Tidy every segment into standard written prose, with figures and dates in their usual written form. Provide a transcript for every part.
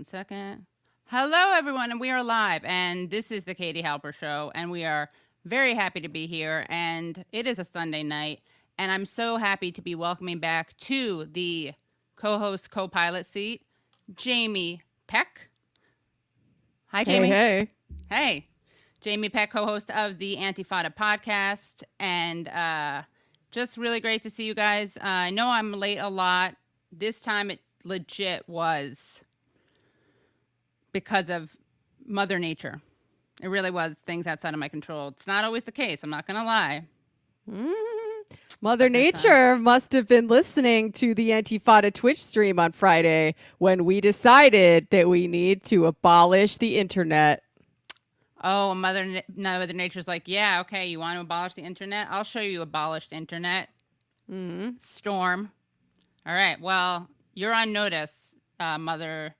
1 second. Hello, everyone, and we are live, and this is the Katie Halper Show, and we are very happy to be here, and it is a Sunday night, and I'm so happy to be welcoming back to the co-host, co-pilot seat, Jamie Peck. Hi, Jamie. Hey. Hey. Jamie Peck, co-host of the Antifada podcast, and just really great to see you guys. I know I'm late a lot. This time it legit was because of Mother Nature. It really was things outside of my control. It's not always the case. I'm not going to lie. Mother Nature must have been listening to the Antifada Twitch stream on Friday when we decided that we need to abolish the internet. Oh, Mother Nature's like, yeah, okay, you want to abolish the internet? I'll show you abolished internet. Storm. All right, well, you're on notice, Mother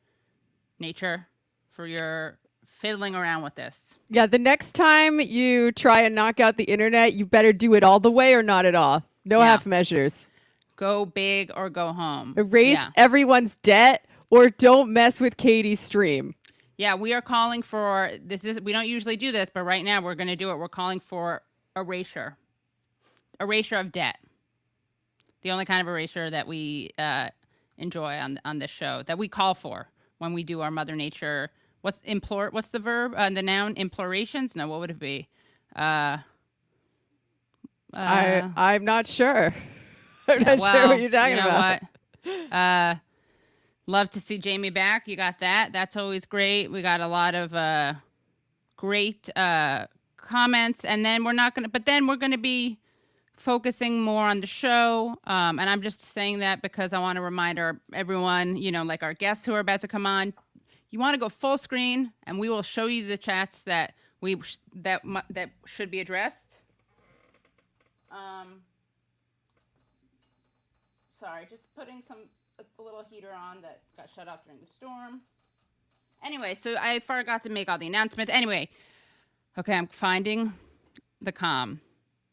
Nature, for your fiddling around with this. Yeah, the next time you try and knock out the internet, you better do it all the way or not at all. No half measures. Go big or go home. Erase everyone's debt or don't mess with Katie's stream. Yeah, we are calling for this. We don't usually do this, but right now we're going to do it. We're calling for erasure of debt. The only kind of erasure that we enjoy on this show, that we call for when we do our Mother Nature. What's the verb? The noun implorations? No, what would it be? I'm not sure. I'm not sure what you're talking about. What? Love to see Jamie back. You got that. That's always great. We got a lot of great comments, and then we're going to be focusing more on the show. And I'm just saying that because I want to remind everyone, like our guests who are about to come on, you want to go full screen, and we will show you the chats that that should be addressed. Sorry, just putting a little heater on that got shut off during the storm. Anyway, so I forgot to make all the announcements. Anyway, okay, I'm finding the calm.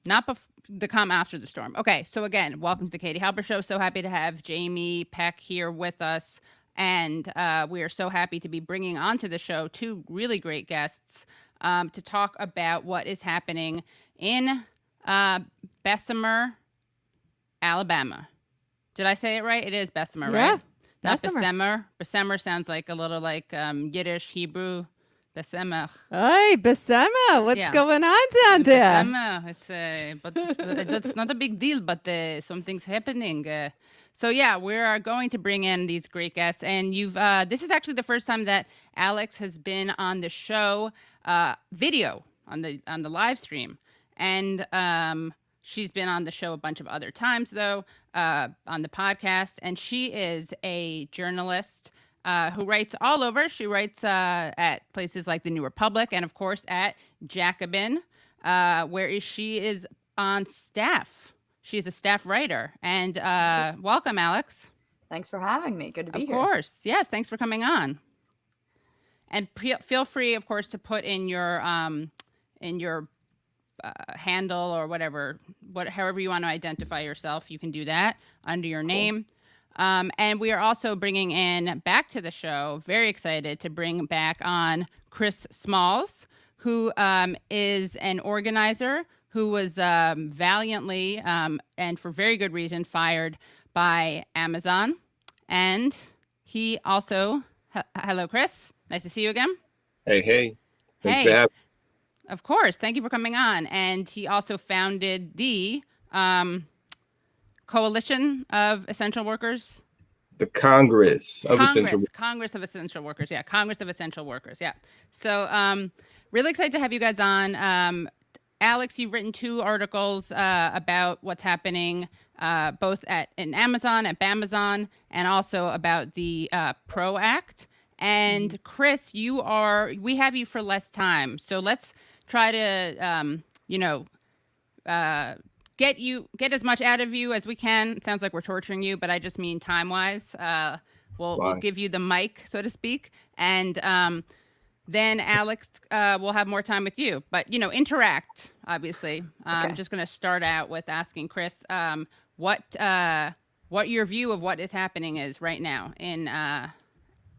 Not the calm after the storm. Okay, so again, welcome to the Katie Halper Show. So happy to have Jamie Peck here with us. And we are so happy to be bringing onto the show two really great guests to talk about what is happening in Bessemer, Alabama. Did I say it right? It is Bessemer, right? Not Bessemer. Bessemer sounds like a little like Yiddish, Hebrew. Bessemer. Hey, Bessemer, what's going on down there? Bessemer. But it's not a big deal, but something's happening. So yeah, we are going to bring in these great guests, and this is actually the first time that Alex has been on the show, video on the live stream, and she's been on the show a bunch of other times though, on the podcast, and she is a journalist who writes all over. She writes at places like the New Republic, and of course at Jacobin, where she is on staff. She's a staff writer. And welcome, Alex. Thanks for having me. Good to be here. Of course. Yes, thanks for coming on. And feel free, of course, to put in your handle or however you want to identify yourself. You can do that under your name. And we are also bringing in back to the show, very excited to bring back on Chris Smalls, who is an organizer who was valiantly and for very good reason fired by Amazon. And he also, hello, Chris. Nice to see you again. Hey. Thanks for having me. Of course. Thank you for coming on. And he also founded the Coalition of Essential Workers. The Congress of Essential Workers. Congress of Essential Workers. Yeah, Congress of Essential Workers. Yeah. So really excited to have you guys on. Alex, you've written 2 articles about what's happening both in Amazon, at Bamazon, and also about the PRO Act. And Chris, we have you for less time. So let's try to, get as much out of you as we can. It sounds like we're torturing you, but I just mean time-wise. We'll give you the mic, so to speak. And then Alex will have more time with you. But, interact, obviously. Okay. I'm just going to start out with asking Chris what your view of what is happening is right now in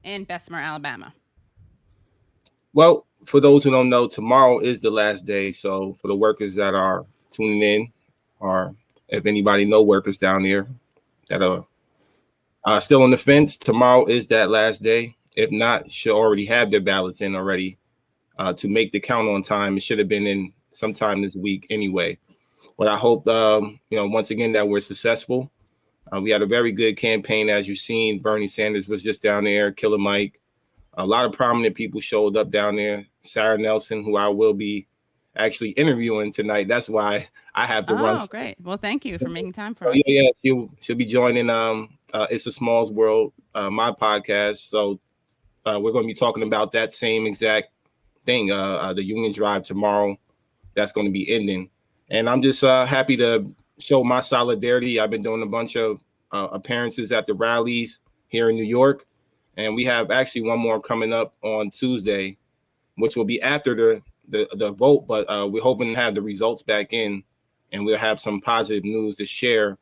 in Bessemer, Alabama? Well, for those who don't know, tomorrow is the last day. So for the workers that are tuning in, or if anybody know workers down there that are still on the fence, tomorrow is that last day. If not, should already have their ballots in already to make the count on time. It should have been in sometime this week anyway. But I hope, once again, that we're successful. We had a very good campaign, as you've seen. Bernie Sanders was just down there, Killer Mike. A lot of prominent people showed up down there. Sarah Nelson, who I will be actually interviewing tonight. That's why I have to run. Oh, great. Well, thank you for making time for us. Yeah. She'll be joining It's a Smalls World, my podcast. So we're going to be talking about that same exact thing, the union drive tomorrow. That's going to be ending. And I'm just happy to show my solidarity. I've been doing a bunch of appearances at the rallies here in New York. And we have actually one more coming up on Tuesday, which will be after the vote. But we're hoping to have the results back in, and we'll have some positive news to share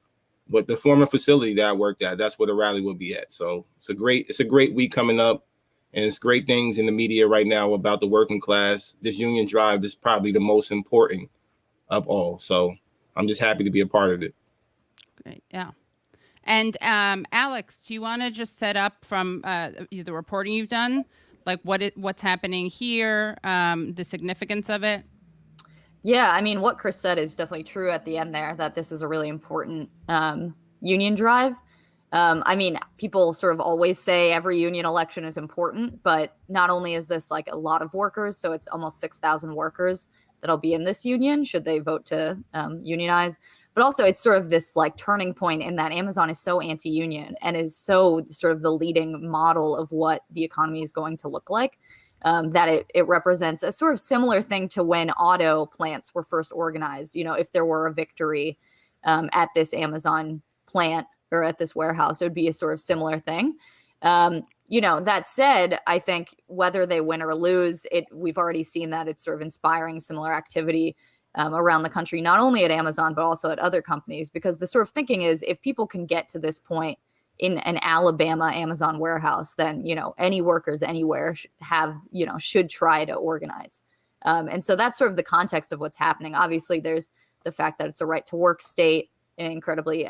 with the former facility that I worked at. That's where the rally will be at. So it's a great week coming up. And it's great things in the media right now about the working class. This union drive is probably the most important of all. So I'm just happy to be a part of it. Great. Yeah. And Alex, do you want to just set up from the reporting you've done, like what's happening here, the significance of it? Yeah, I mean, what Chris said is definitely true at the end there, that this is a really important union drive. I mean, people sort of always say every union election is important, but not only is this like a lot of workers, so it's almost 6,000 workers that'll be in this union should they vote to unionize, but also it's sort of this like turning point in that Amazon is so anti-union and is so sort of the leading model of what the economy is going to look like, that it represents a sort of similar thing to when auto plants were first organized. You know, if there were a victory at this Amazon plant or at this warehouse, it would be a sort of similar thing. That said, I think whether they win or lose, we've already seen that it's sort of inspiring similar activity around the country, not only at Amazon, but also at other companies, because the sort of thinking is if people can get to this point in an Alabama Amazon warehouse, then, any workers anywhere should try to organize. And so that's sort of the context of what's happening. Obviously, there's the fact that it's a right to work state, an incredibly,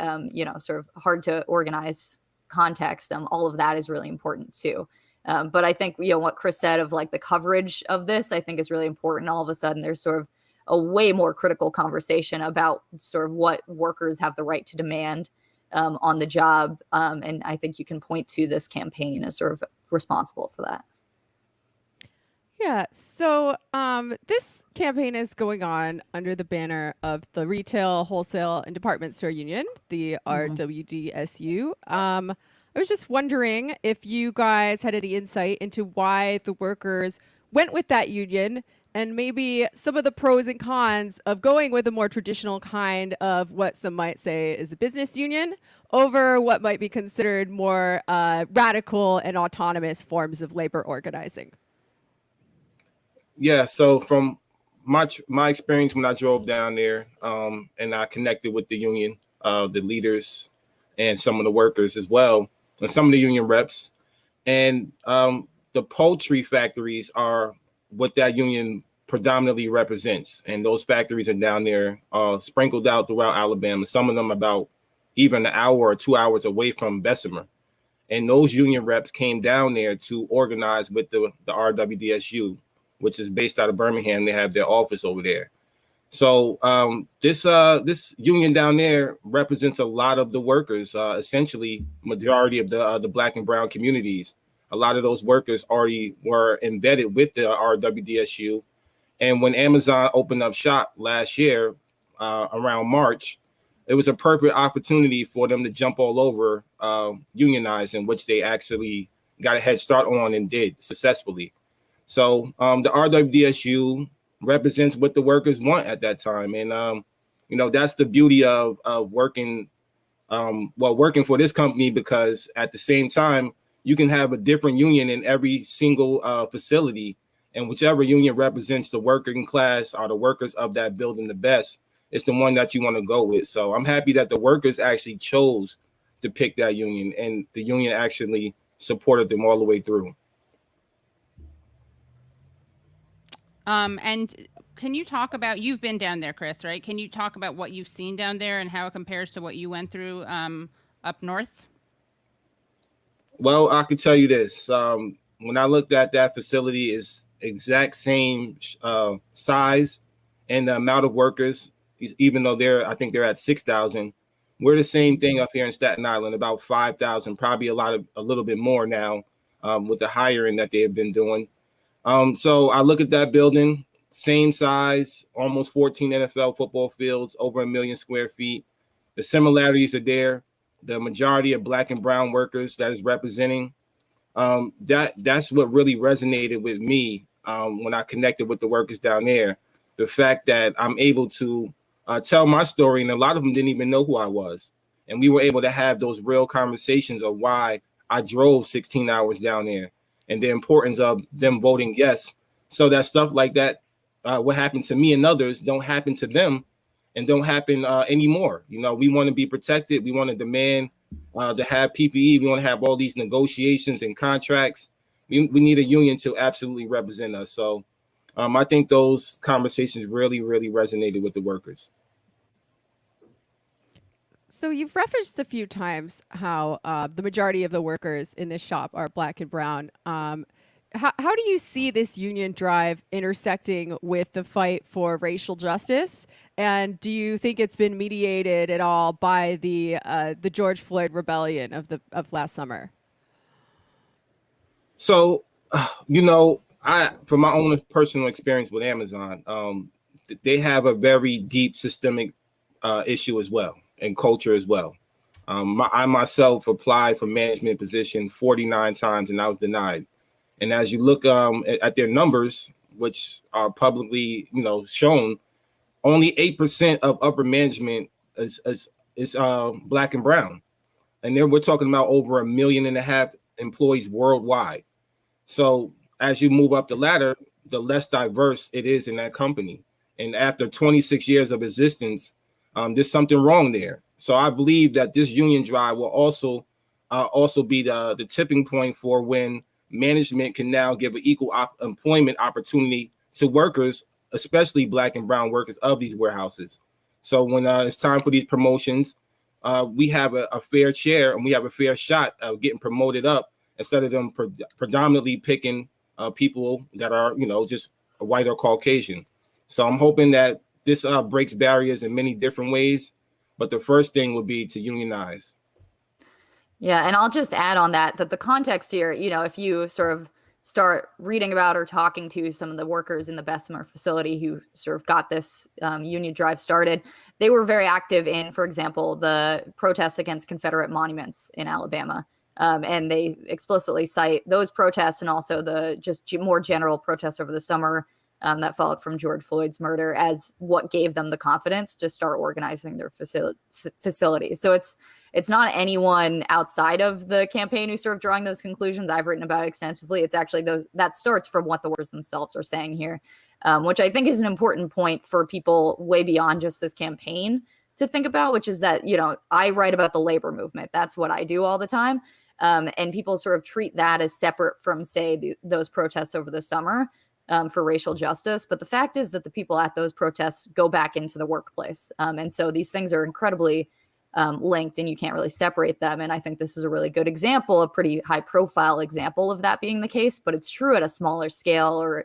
sort of hard to organize context. All of that is really important too. But I think, what Chris said of like the coverage of this, I think is really important. All of a sudden, there's sort of a way more critical conversation about sort of what workers have the right to demand on the job. And I think you can point to this campaign as sort of responsible for that. Yeah, so this campaign is going on under the banner of the Retail, Wholesale, and Department Store Union, the RWDSU. I was just wondering if you guys had any insight into why the workers went with that union and maybe some of the pros and cons of going with a more traditional kind of what some might say is a business union over what might be considered more radical and autonomous forms of labor organizing. Yeah, so from my experience when I drove down there and I connected with the union, the leaders and some of the workers as well, and some of the union reps, and the poultry factories are what that union predominantly represents. And those factories are down there sprinkled out throughout Alabama, some of them about even an hour or 2 hours away from Bessemer. And those union reps came down there to organize with the RWDSU, which is based out of Birmingham. They have their office over there. So this union down there represents a lot of the workers, essentially majority of the Black and brown communities. A lot of those workers already were embedded with the RWDSU. And when Amazon opened up shop last year around March, it was a perfect opportunity for them to jump all over Unionize, in which they actually got a head start on and did successfully. So the RWDSU represents what the workers want at that time. And, that's the beauty of working for this company, because at the same time, you can have a different union in every single facility. And whichever union represents the working class or the workers of that building the best, it's the one that you want to go with. So I'm happy that the workers actually chose to pick that union, and the union actually supported them all the way through. And can you talk about, you've been down there, Chris, right? Can you talk about what you've seen down there and how it compares to what you went through up north? Well, I can tell you this. When I looked at that facility, is exact same size and the amount of workers, even though I think they're at 6,000. We're the same thing up here in Staten Island, about 5,000, probably a little bit more now with the hiring that they have been doing. So I look at that building, same size, almost 14 NFL football fields, over 1 million square feet. The similarities are there. The majority of Black and brown workers that is representing. That's what really resonated with me when I connected with the workers down there. The fact that I'm able to tell my story, and a lot of them didn't even know who I was. And we were able to have those real conversations of why I drove 16 hours down there and the importance of them voting yes. So that stuff like that, what happened to me and others, don't happen to them and don't happen anymore. You know, we want to be protected. We want to demand to have PPE. We want to have all these negotiations and contracts. We need a union to absolutely represent us. So I think those conversations really, really resonated with the workers. So you've referenced a few times how the majority of the workers in this shop are Black and brown. How do you see this union drive intersecting with the fight for racial justice? And do you think it's been mediated at all by the George Floyd rebellion of last summer? So, you know, from my own personal experience with Amazon, they have a very deep systemic issue as well, and culture as well. I myself applied for management position 49 times and I was denied. And as you look at their numbers, which are publicly, shown, only 8% of upper management is Black and brown. And then we're talking about over 1.5 million employees worldwide. So as you move up the ladder, the less diverse it is in that company. And after 26 years of existence, there's something wrong there. So I believe that this union drive will also be the tipping point for when management can now give an equal employment opportunity to workers, especially Black and brown workers of these warehouses. So when it's time for these promotions, we have a fair share and we have a fair shot of getting promoted up instead of them predominantly picking people that are, just white or Caucasian. So I'm hoping that this breaks barriers in many different ways. But the first thing would be to unionize. Yeah, and I'll just add on that the context here, if you sort of start reading about or talking to some of the workers in the Bessemer facility who sort of got this union drive started, they were very active in, for example, the protests against Confederate monuments in Alabama. And they explicitly cite those protests and also the just more general protests over the summer that followed from George Floyd's murder as what gave them the confidence to start organizing their facilities. So it's not anyone outside of the campaign who's sort of drawing those conclusions. I've written about it extensively. It's actually that starts from what the workers themselves are saying here, which I think is an important point for people way beyond just this campaign to think about, which is that, I write about the labor movement. That's what I do all the time. And people sort of treat that as separate from, say, those protests over the summer for racial justice. But the fact is that the people at those protests go back into the workplace. And so these things are incredibly linked and you can't really separate them. And I think this is a really good example, a pretty high profile example of that being the case, but it's true at a smaller scale or,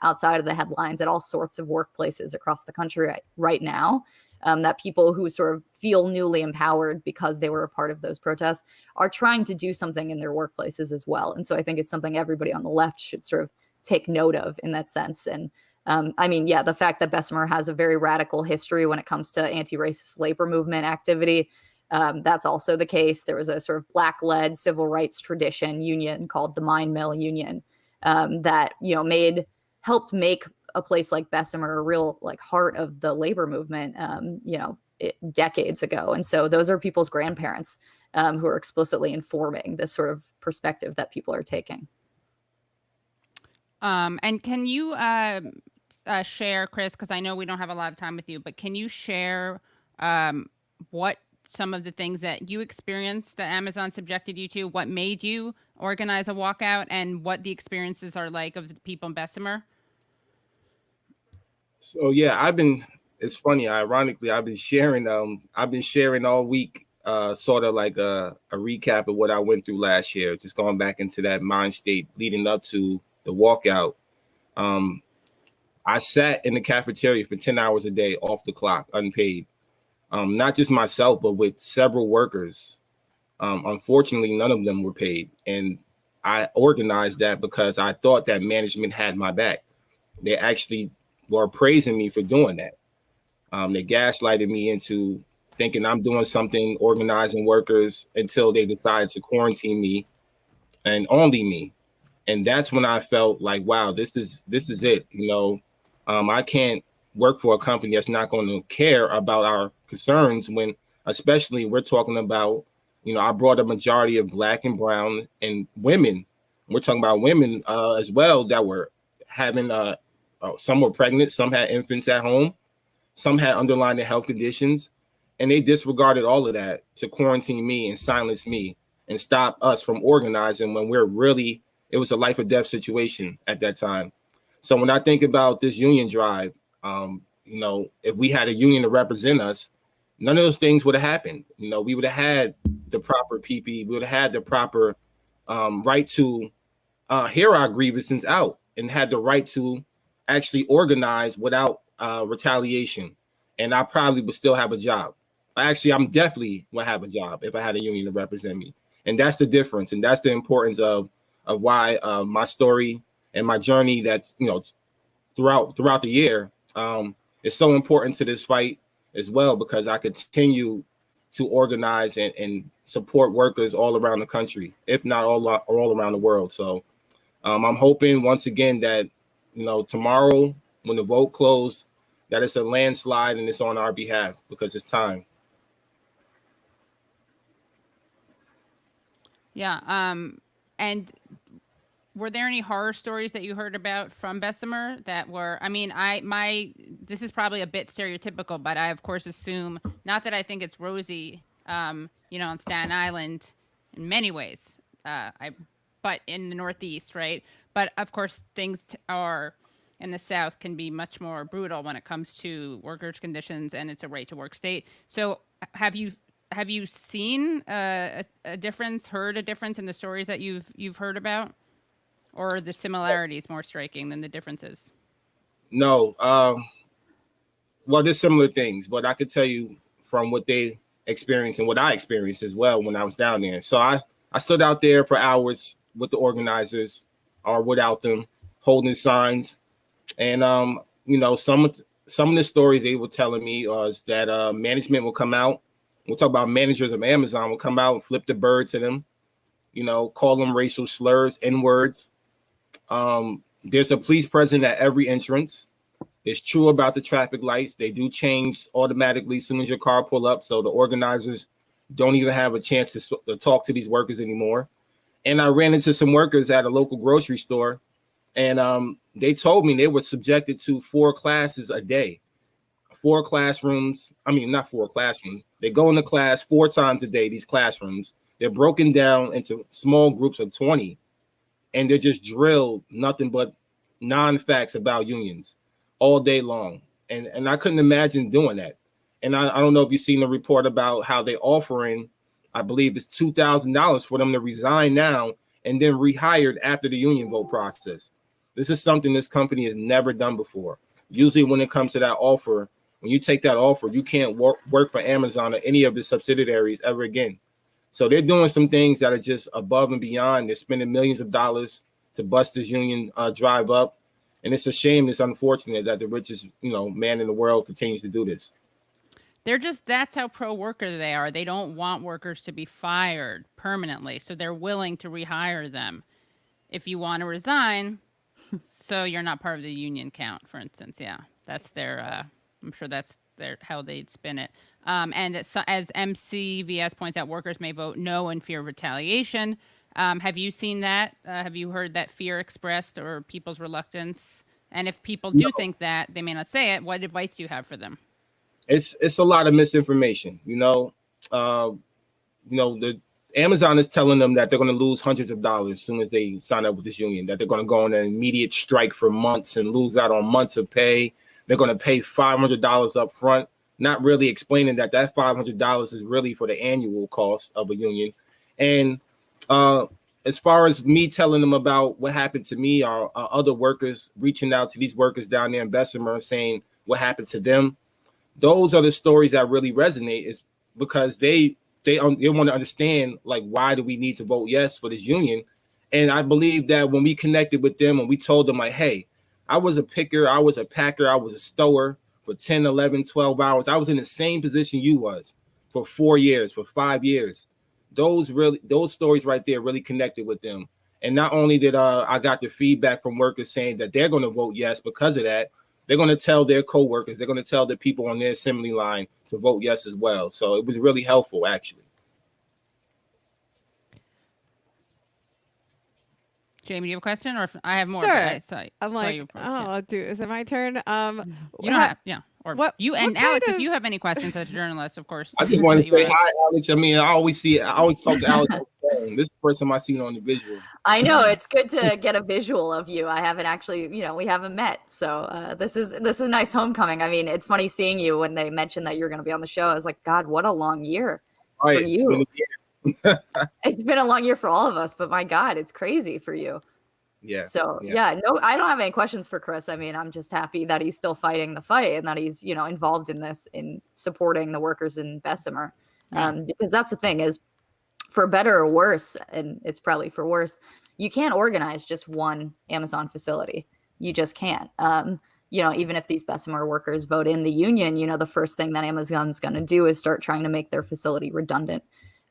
outside of the headlines at all sorts of workplaces across the country right now. That people who sort of feel newly empowered because they were a part of those protests are trying to do something in their workplaces as well. And so I think it's something everybody on the left should sort of take note of in that sense. And the fact that Bessemer has a very radical history when it comes to anti-racist labor movement activity, that's also the case. There was a sort of Black-led civil rights tradition union called the Mine Mill Union that, helped make a place like Bessemer a real heart of the labor movement, decades ago. And so those are people's grandparents who are explicitly informing this sort of perspective that people are taking. And can you share, Chris, because I know we don't have a lot of time with you, but can you share what some of the things that you experienced that Amazon subjected you to, what made you organize a walkout, and what the experiences are like of the people in Bessemer? So yeah, it's funny, ironically, I've been sharing all week sort of like a recap of what I went through last year, just going back into that mind state leading up to the walkout. I sat in the cafeteria for 10 hours a day off the clock, unpaid. Not just myself, but with several workers. Unfortunately, none of them were paid. And I organized that because I thought that management had my back. They actually were praising me for doing that. They gaslighted me into thinking I'm doing something, organizing workers, until they decided to quarantine me and only me. And that's when I felt like, wow, this is it. I can't work for a company that's not going to care about our concerns when, especially, we're talking about, I brought a majority of Black and brown and women. We're talking about women as well that were having, some were pregnant, some had infants at home, some had underlying health conditions, and they disregarded all of that to quarantine me and silence me and stop us from organizing when it was a life or death situation at that time. So when I think about this union drive, if we had a union to represent us, none of those things would have happened. We would have had the proper PPE, we would have had the proper right to hear our grievances out and had the right to actually organize without retaliation. And I probably would still have a job. Actually, I'm definitely would have a job if I had a union to represent me. And that's the difference. And that's the importance of why my story and my journey that, throughout the year is so important to this fight as well, because I continue to organize and support workers all around the country, if not all around the world. So I'm hoping once again that, tomorrow when the vote closed, that it's a landslide and it's on our behalf because it's time. Yeah. And were there any horror stories that you heard about from Bessemer that were, this is probably a bit stereotypical, but I of course assume, not that I think it's rosy, on Staten Island in many ways, but in the Northeast, right? But of course things are in the South can be much more brutal when it comes to workers' conditions, and it's a right to work state. So have you seen a difference, heard a difference in the stories that you've heard about? Or are the similarities more striking than the differences? No. Well, there's similar things, but I could tell you from what they experienced and what I experienced as well when I was down there. So I stood out there for hours with the organizers or without them, holding signs. And, some of the stories they were telling me was that management will come out. We'll talk about managers of Amazon will come out and flip the bird to them, call them racial slurs, N-words. There's a police present at every entrance. It's true about the traffic lights. They do change automatically as soon as your car pull up. So the organizers don't even have a chance to talk to these workers anymore. And I ran into some workers at a local grocery store, and they told me they were subjected to 4 classes a day. 4 classrooms. Not 4 classrooms. They go into class 4 times a day, these classrooms. They're broken down into small groups of 20. And they're just drilled nothing but non-facts about unions all day long. And I couldn't imagine doing that. And I don't know if you've seen the report about how they're offering, I believe it's $2,000 for them to resign now and then rehired after the union vote process. This is something this company has never done before. Usually when it comes to that offer, when you take that offer, you can't work for Amazon or any of its subsidiaries ever again. So they're doing some things that are just above and beyond. They're spending millions of dollars to bust this union drive up. And it's a shame, it's unfortunate that the richest, man in the world continues to do this. That's how pro-worker they are. They don't want workers to be fired permanently. So they're willing to rehire them. If you want to resign, so you're not part of the union count, for instance. Yeah, that's their, I'm sure that's how they'd spin it. And as MCVS points out, workers may vote no in fear of retaliation. Have you seen that? Have you heard that fear expressed or people's reluctance? And if people do think that, they may not say it, what advice do you have for them? It's a lot of misinformation. the Amazon is telling them that they're going to lose hundreds of dollars as soon as they sign up with this union, that they're going to go on an immediate strike for months and lose out on months of pay. They're going to pay $500 up front, not really explaining that $500 is really for the annual cost of a union. And as far as me telling them about what happened to me, or other workers reaching out to these workers down there in Bessemer saying what happened to them, those are the stories that really resonate, is because they want to understand, like, why do we need to vote yes for this union? And I believe that when we connected with them and we told them, like, hey, I was a picker, I was a packer, I was a stower for 10, 11, 12 hours. I was in the same position you was for 4 years, for 5 years. Those stories right there really connected with them. And not only did I got the feedback from workers saying that they're going to vote yes because of that, they're going to tell their coworkers, they're going to tell the people on their assembly line to vote yes as well. So it was really helpful, actually. Jamie, do you have a question, or I have more? Sure. I I'm like, is it my turn? You don't have, or what- you what and kind Alex, of- if you have any questions as a journalist, of course. I just want to you say ask. hi, Alex. I mean, I always talk to Alex on the phone. This is the first time I seen on the visual. I know, it's good to get a visual of you. I haven't actually, we haven't met. So this is a nice homecoming. I mean, it's funny seeing you when they mentioned that you're going to be on the show. I was like, God, what a long year All right, for you. It's been a long year for all of us, but my God, it's crazy for you. Yeah. So no, I don't have any questions for Chris. I mean, I'm just happy that he's still fighting the fight and that he's, involved in this, in supporting the workers in Bessemer. Because that's the thing is, for better or worse, and it's probably for worse, you can't organize just one Amazon facility. You just can't. Even if these Bessemer workers vote in the union, the first thing that Amazon's going to do is start trying to make their facility redundant.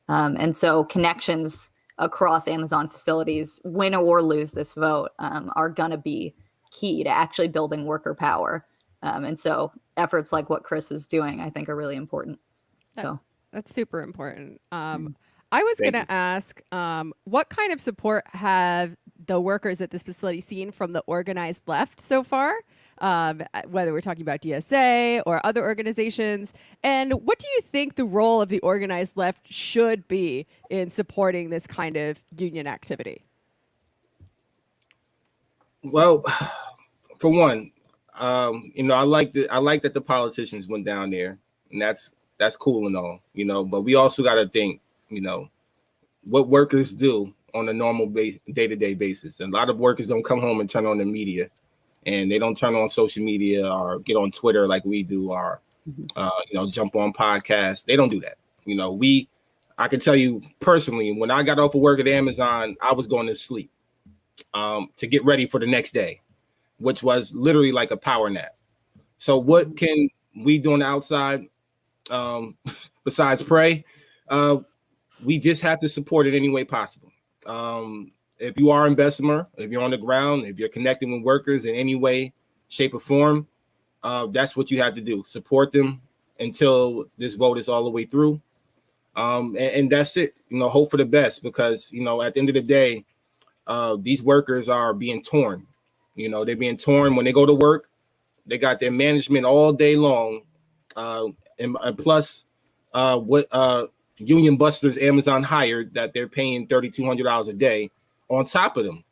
And so connections across Amazon facilities, win or lose this vote, are going to be key to actually building worker power. And so efforts like what Chris is doing, I think, are really important. So that's super important. I was going to ask, what kind of support have the workers at this facility seen from the organized left so far? Whether we're talking about DSA or other organizations, and what do you think the role of the organized left should be in supporting this kind of union activity? Well, for one, I like that the politicians went down there, and that's cool and all, but we also got to think, what workers do on a normal day-to-day basis. And a lot of workers don't come home and turn on the media, and they don't turn on social media or get on Twitter like we do, or jump on podcasts. They don't do that. I can tell you personally, when I got off of work at Amazon, I was going to sleep to get ready for the next day, which was literally like a power nap. So what can we do on the outside besides pray? We just have to support it any way possible. If you are in Bessemer, if you're on the ground, if you're connecting with workers in any way, shape, or form, that's what you have to do. Support them until this vote is all the way through. And that's it. Hope for the best, because, at the end of the day, these workers are being torn. They're being torn when they go to work. They got their management all day long. And plus what union busters Amazon hired, that they're paying $3,200 a day on top of them.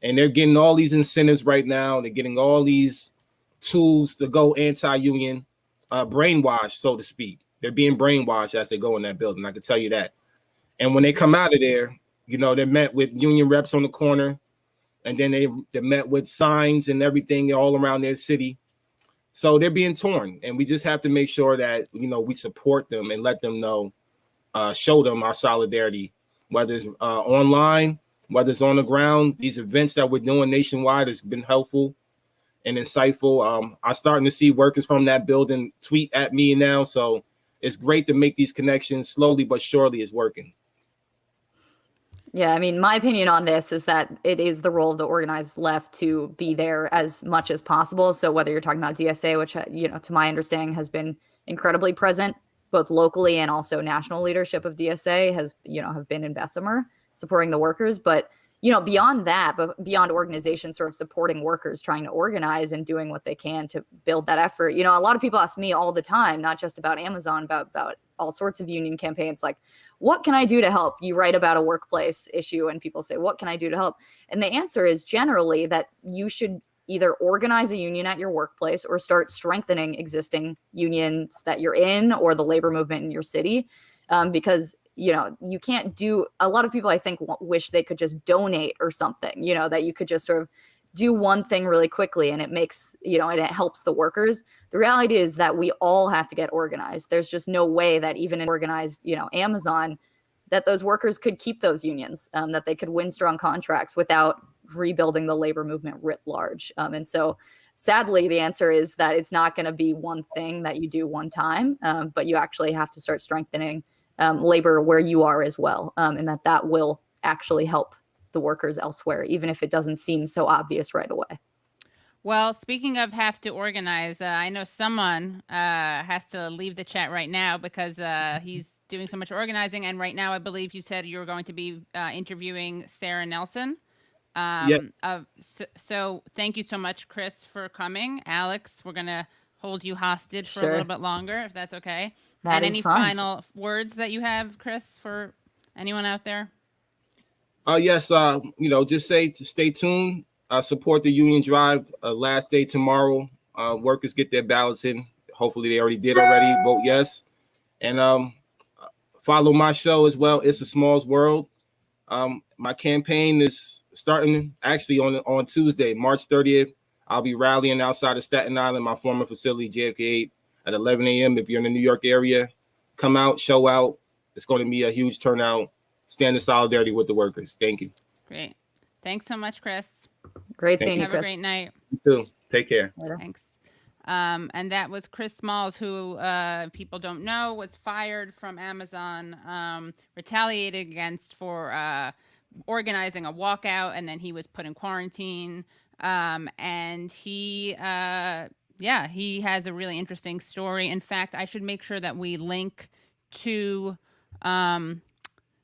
And they're getting all these incentives right now. They're getting all these tools to go anti-union, brainwashed, so to speak. They're being brainwashed as they go in that building. I can tell you that. And when they come out of there, they're met with union reps on the corner, and then they're met with signs and everything all around their city. So they're being torn, and we just have to make sure that, we support them and let them know, show them our solidarity, whether it's online, whether it's on the ground. These events that we're doing nationwide has been helpful and insightful. I'm starting to see workers from that building tweet at me now. So it's great to make these connections. Slowly but surely it's working. Yeah, I mean, my opinion on this is that it is the role of the organized left to be there as much as possible. So whether you're talking about DSA, which, to my understanding has been incredibly present, both locally and also national leadership of DSA has, have been in Bessemer supporting the workers. But, beyond that, but beyond organizations sort of supporting workers trying to organize and doing what they can to build that effort. A lot of people ask me all the time, not just about Amazon, about all sorts of union campaigns, like, what can I do to help? You write about a workplace issue and people say, what can I do to help? And the answer is generally that you should either organize a union at your workplace or start strengthening existing unions that you're in or the labor movement in your city. Because, you can't do, a lot of people I think wish they could just donate or something, that you could just sort of do one thing really quickly and it makes, and it helps the workers. The reality is that we all have to get organized. There's just no way that even in organized, Amazon, that those workers could keep those unions, that they could win strong contracts without rebuilding the labor movement writ large. And so sadly, the answer is that it's not going to be one thing that you do one time, but you actually have to start strengthening labor where you are as well. And that will actually help the workers elsewhere, even if it doesn't seem so obvious right away. Well, speaking of have to organize, I know someone has to leave the chat right now because he's doing so much organizing. And right now, I believe you said you were going to be interviewing Sarah Nelson. Yeah. So thank you so much, Chris, for coming. Alex, we're going to hold you hostage for a Sure. little bit longer, if that's okay. That and is any fine. final words that you have, Chris, for anyone out there? Yes, just stay tuned. Support the union drive. Last day tomorrow. Workers get their ballots in. Hopefully they already did already. Vote yes. And follow my show as well. It's a Smalls World. My campaign is starting actually on Tuesday, March 30th. I'll be rallying outside of Staten Island, my former facility, JFK 8, at 11 a.m. If you're in the New York area, come out, show out. It's going to be a huge turnout. Stand in solidarity with the workers. Thank you. Great. Thanks so much, Chris. Great Thank seeing you, Have a Chris. great night. You too. Take care. Later. Thanks. And that was Chris Smalls, who people don't know was fired from Amazon, retaliated against for organizing a walkout, and then he was put in quarantine. And he has a really interesting story. In fact, I should make sure that we link to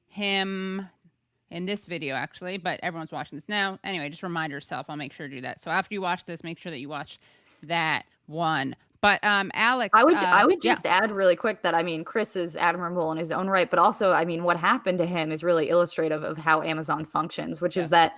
him in this video, actually, but everyone's watching this now. Anyway, just remind yourself. I'll make sure to do that. So after you watch this, make sure that you watch that one. But Alex, I would just add really quick that, Chris is admirable in his own right, but also, what happened to him is really illustrative of how Amazon functions, which is that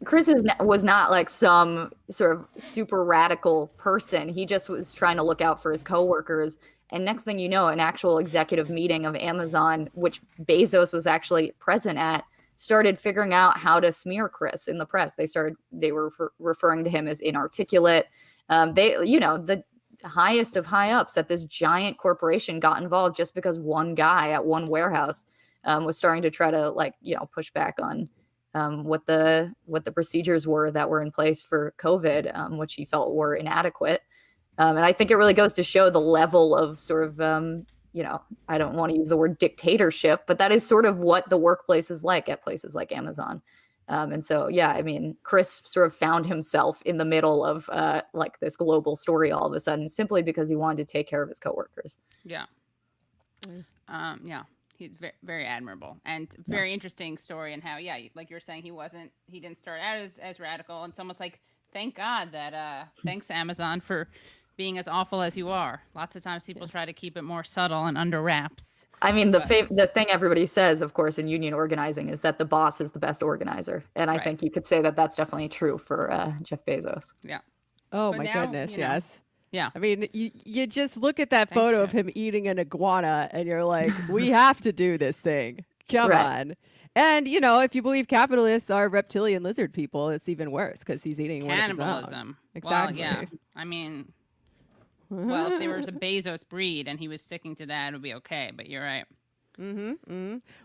Chris was not like some sort of super radical person. He just was trying to look out for his coworkers. And next thing you know, an actual executive meeting of Amazon, which Bezos was actually present at, started figuring out how to smear Chris in the press. They were referring to him as inarticulate. The highest of high ups at this giant corporation got involved just because one guy at one warehouse was starting to try to push back on what the procedures were that were in place for COVID, which he felt were inadequate. And I think it really goes to show the level of sort of, I don't want to use the word dictatorship, but that is sort of what the workplace is like at places like Amazon. And so, Chris sort of found himself in the middle of this global story all of a sudden, simply because he wanted to take care of his coworkers. Yeah. He's very, very admirable and very interesting story. And how, like you're saying, he didn't start out as radical. And it's almost like, thank God that, thanks Amazon for being as awful as you are. Lots of times people try to keep it more subtle and under wraps. The thing everybody says, of course, in union organizing is that the boss is the best organizer. And I think you could say that that's definitely true for Jeff Bezos. Yeah. Oh, But my now, goodness, yes. Yeah. I mean, you just look at that Thanks, photo of Jeff. him eating an iguana and you're like, we have to do this thing. Come Right. on. And, if you believe capitalists are reptilian lizard people, it's even worse because he's eating one of his own. Cannibalism. Exactly. Well, yeah. I mean, well, if there was a Bezos breed and he was sticking to that, it would be okay. But you're right.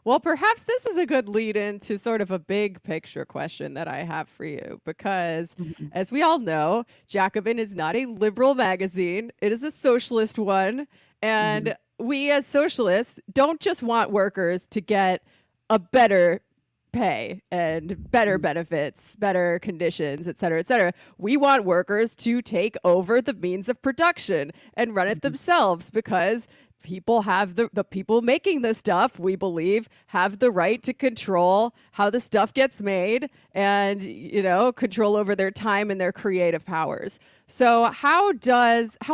Well, perhaps this is a good lead into sort of a big picture question that I have for you, because as we all know, Jacobin is not a liberal magazine. It is a socialist one. And we as socialists don't just want workers to get a better pay and better benefits, better conditions, et cetera, et cetera. We want workers to take over the means of production and run it themselves, because people have the people making the stuff, we believe, have the right to control how the stuff gets made and, control over their time and their creative powers. So how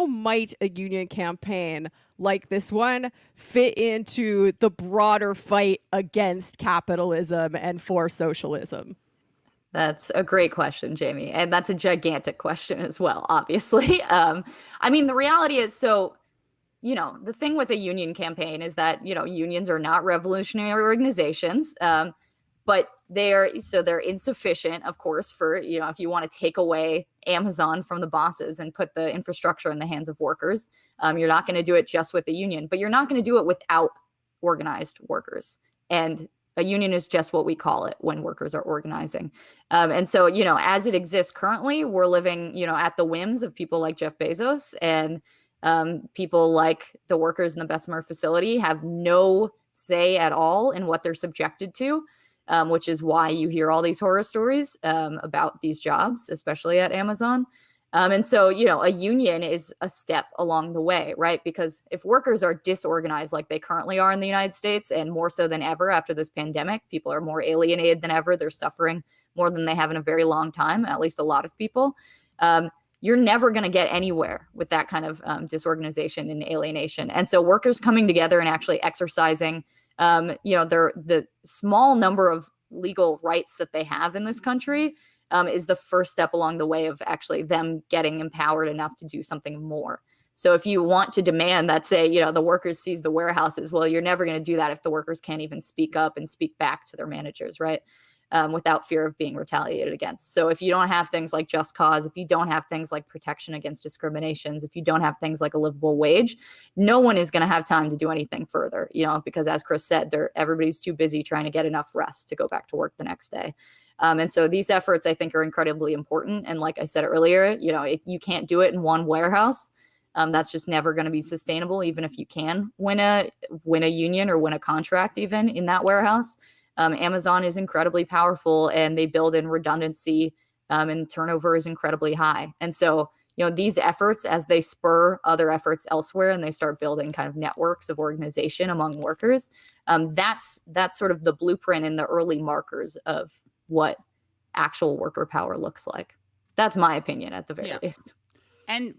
might a union campaign like this one fit into the broader fight against capitalism and for socialism? That's a great question, Jamie. And that's a gigantic question as well, obviously. I mean, the reality is, the thing with a union campaign is that, unions are not revolutionary organizations, but they're insufficient, of course, for, if you want to take away Amazon from the bosses and put the infrastructure in the hands of workers, you're not going to do it just with the union, but you're not going to do it without organized workers. And a union is just what we call it when workers are organizing. And so, as it exists currently, we're living, at the whims of people like Jeff Bezos, and people like the workers in the Bessemer facility have no say at all in what they're subjected to, which is why you hear all these horror stories about these jobs, especially at Amazon. And so, a union is a step along the way, right? Because if workers are disorganized like they currently are in the United States, and more so than ever after this pandemic, people are more alienated than ever. They're suffering more than they have in a very long time, at least a lot of people. You're never going to get anywhere with that kind of disorganization and alienation. And so workers coming together and actually exercising, the small number of legal rights that they have in this country is the first step along the way of actually them getting empowered enough to do something more. So if you want to demand that, say, the workers seize the warehouses, well, you're never going to do that if the workers can't even speak up and speak back to their managers, right? Without fear of being retaliated against. So if you don't have things like just cause, if you don't have things like protection against discriminations, if you don't have things like a livable wage, no one is going to have time to do anything further, because as Chris said, everybody's too busy trying to get enough rest to go back to work the next day. And so these efforts, I think, are incredibly important. And like I said earlier, you can't do it in one warehouse. That's just never going to be sustainable, even if you can win a union or win a contract even in that warehouse. Amazon is incredibly powerful, and they build in redundancy, and turnover is incredibly high. And so, these efforts, as they spur other efforts elsewhere and they start building kind of networks of organization among workers, that's sort of the blueprint and the early markers of what actual worker power looks like. That's my opinion at the very least. And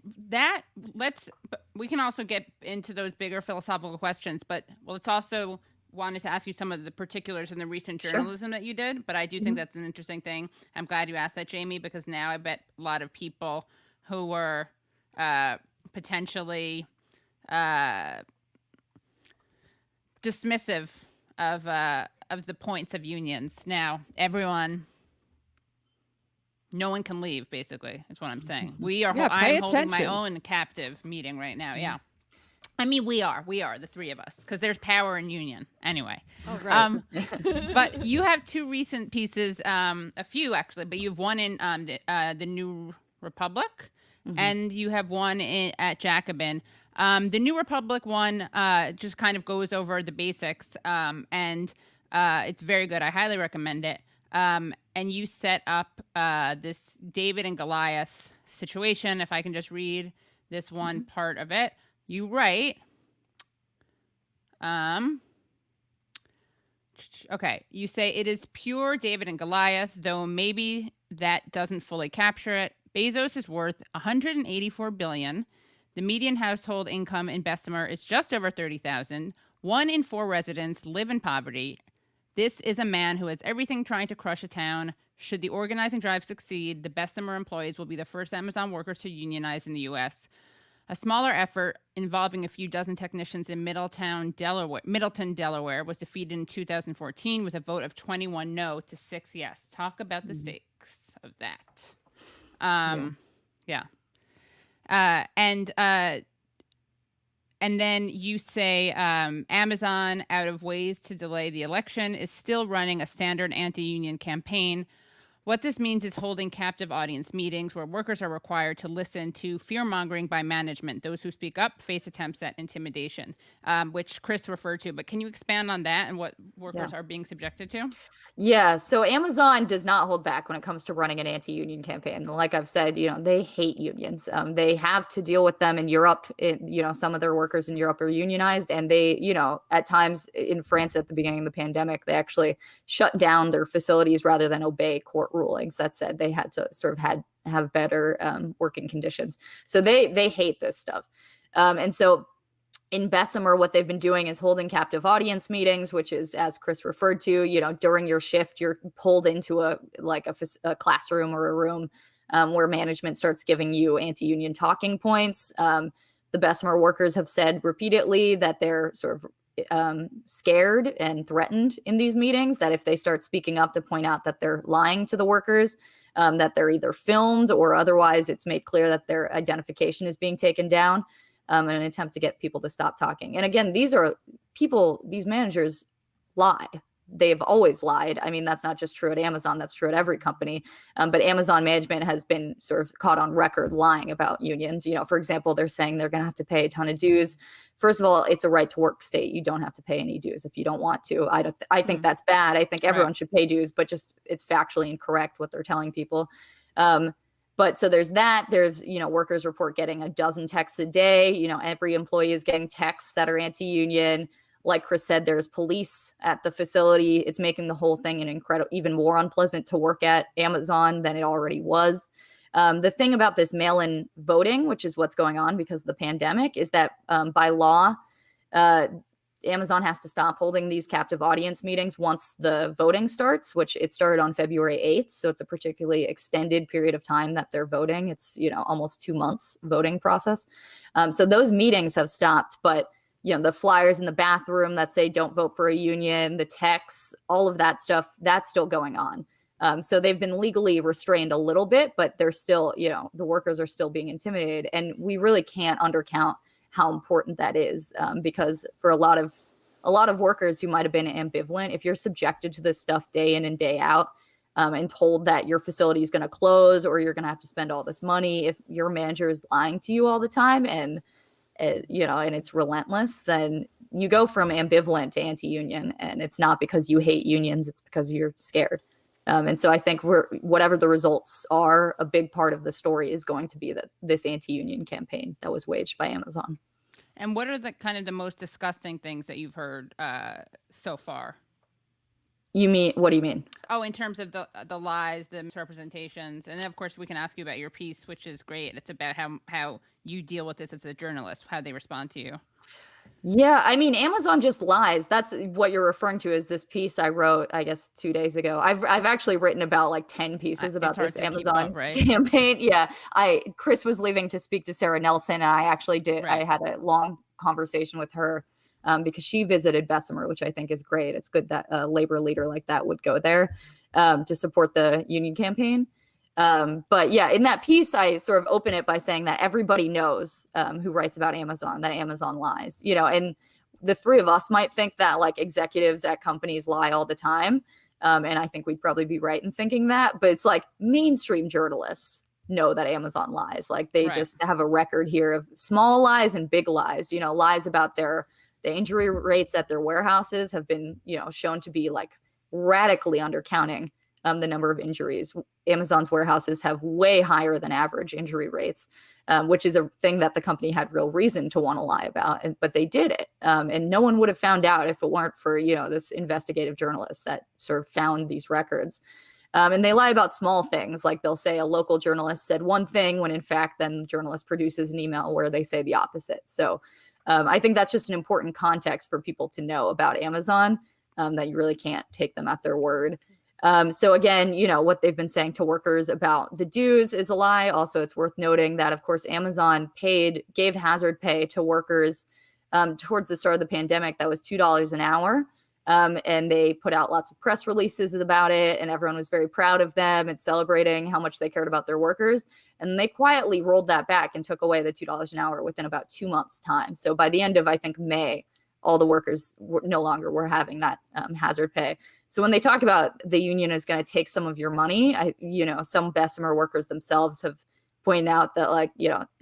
we can also get into those bigger philosophical questions, but let's also wanted to ask you some of the particulars in the recent journalism that you did, but I do think that's an interesting thing. I'm glad you asked that, Jamie, because now I bet a lot of people who were potentially dismissive of the points of unions. Now, no one can leave, basically, is what I'm saying. I'm holding my own captive meeting right now, I mean, we are the three of us, because there's power in union. Anyway. Oh, right. But you have two recent pieces, a few actually, but you have one in the New Republic, and you have one at Jacobin. The New Republic one just kind of goes over the basics, and it's very good. I highly recommend it. And you set up this David and Goliath situation. If I can just read this one part of it. You write, okay, you say it is pure David and Goliath, though maybe that doesn't fully capture it. Bezos is worth $184 billion. The median household income in Bessemer is just over $30,000. 1 in 4 residents live in poverty. This is a man who has everything trying to crush a town. Should the organizing drive succeed, the Bessemer employees will be the first Amazon workers to unionize in the U.S. A smaller effort involving a few dozen technicians in Middleton, Delaware, was defeated in 2014 with a vote of 21 no to 6 yes. Talk about the stakes of that. And then you say Amazon, out of ways to delay the election, is still running a standard anti-union campaign. What this means is holding captive audience meetings where workers are required to listen to fear-mongering by management. Those who speak up face attempts at intimidation, which Chris referred to. But can you expand on that and what workers are being subjected to? Yeah, so Amazon does not hold back when it comes to running an anti-union campaign. Like I've said, they hate unions. They have to deal with them in Europe. Some of their workers in Europe are unionized, and they, at times in France at the beginning of the pandemic, they actually shut down their facilities rather than obey court rulings that said they had to sort of have better working conditions. So they hate this stuff, and so. In Bessemer, what they've been doing is holding captive audience meetings, which is, as Chris referred to, during your shift, you're pulled into a classroom or a room where management starts giving you anti-union talking points. The Bessemer workers have said repeatedly that they're sort of scared and threatened in these meetings, that if they start speaking up to point out that they're lying to the workers, that they're either filmed or otherwise it's made clear that their identification is being taken down. In an attempt to get people to stop talking. And again, these managers lie. They've always lied. I mean, that's not just true at Amazon, that's true at every company. But Amazon management has been sort of caught on record lying about unions. For example, they're saying they're going to have to pay a ton of dues. First of all, it's a right to work state. You don't have to pay any dues if you don't want to. I think that's bad. I think everyone should pay dues, but just it's factually incorrect what they're telling people. But so there's that. There's, workers report getting a dozen texts a day. Every employee is getting texts that are anti-union. Like Chris said, there's police at the facility. It's making the whole thing even more unpleasant to work at Amazon than it already was. The thing about this mail-in voting, which is what's going on because of the pandemic, is that by law, Amazon has to stop holding these captive audience meetings once the voting starts, which it started on February 8th. So it's a particularly extended period of time that they're voting. It's, almost 2 months voting process. So those meetings have stopped, but the flyers in the bathroom that say don't vote for a union, the texts, all of that stuff, that's still going on. So they've been legally restrained a little bit, but they're still, the workers are still being intimidated. And we really can't undercount how important that is, because for a lot of workers who might have been ambivalent, if you're subjected to this stuff day in and day out, and told that your facility is going to close or you're going to have to spend all this money, if your manager is lying to you all the time and it's relentless, then you go from ambivalent to anti-union, and it's not because you hate unions, it's because you're scared. And so I think whatever the results are, a big part of the story is going to be that this anti-union campaign that was waged by Amazon. And what are the kind of the most disgusting things that you've heard so far? What do you mean? Oh, in terms of the lies, the misrepresentations. And then, of course, we can ask you about your piece, which is great. It's about how you deal with this as a journalist, how they respond to you. Yeah, I mean, Amazon just lies. That's what you're referring to is this piece I wrote, I guess, 2 days ago. I've actually written about like 10 pieces about this Amazon campaign. Yeah, Chris was leaving to speak to Sarah Nelson, and I actually did. Right. I had a long conversation with her because she visited Bessemer, which I think is great. It's good that a labor leader like that would go there to support the union campaign. But yeah, in that piece, I sort of open it by saying that everybody knows who writes about Amazon, that Amazon lies, and the three of us might think that like executives at companies lie all the time. And I think we'd probably be right in thinking that, but it's like mainstream journalists know that Amazon lies. Like they just have a record here of small lies and big lies, lies about the injury rates at their warehouses have been, shown to be like radically undercounting the number of injuries. Amazon's warehouses have way higher than average injury rates, which is a thing that the company had real reason to want to lie about. But they did it. And no one would have found out if it weren't for, this investigative journalist that sort of found these records. And they lie about small things. Like they'll say a local journalist said one thing when in fact then the journalist produces an email where they say the opposite. So I think that's just an important context for people to know about Amazon, that you really can't take them at their word. So again, what they've been saying to workers about the dues is a lie. Also, it's worth noting that, of course, Amazon gave hazard pay to workers towards the start of the pandemic. That was $2 an hour. And they put out lots of press releases about it, and everyone was very proud of them and celebrating how much they cared about their workers. And they quietly rolled that back and took away the $2 an hour within about 2 months' time. So by the end of, I think, May, all the workers no longer were having that hazard pay. So when they talk about the union is going to take some of your money, some Bessemer workers themselves have pointed out that, like,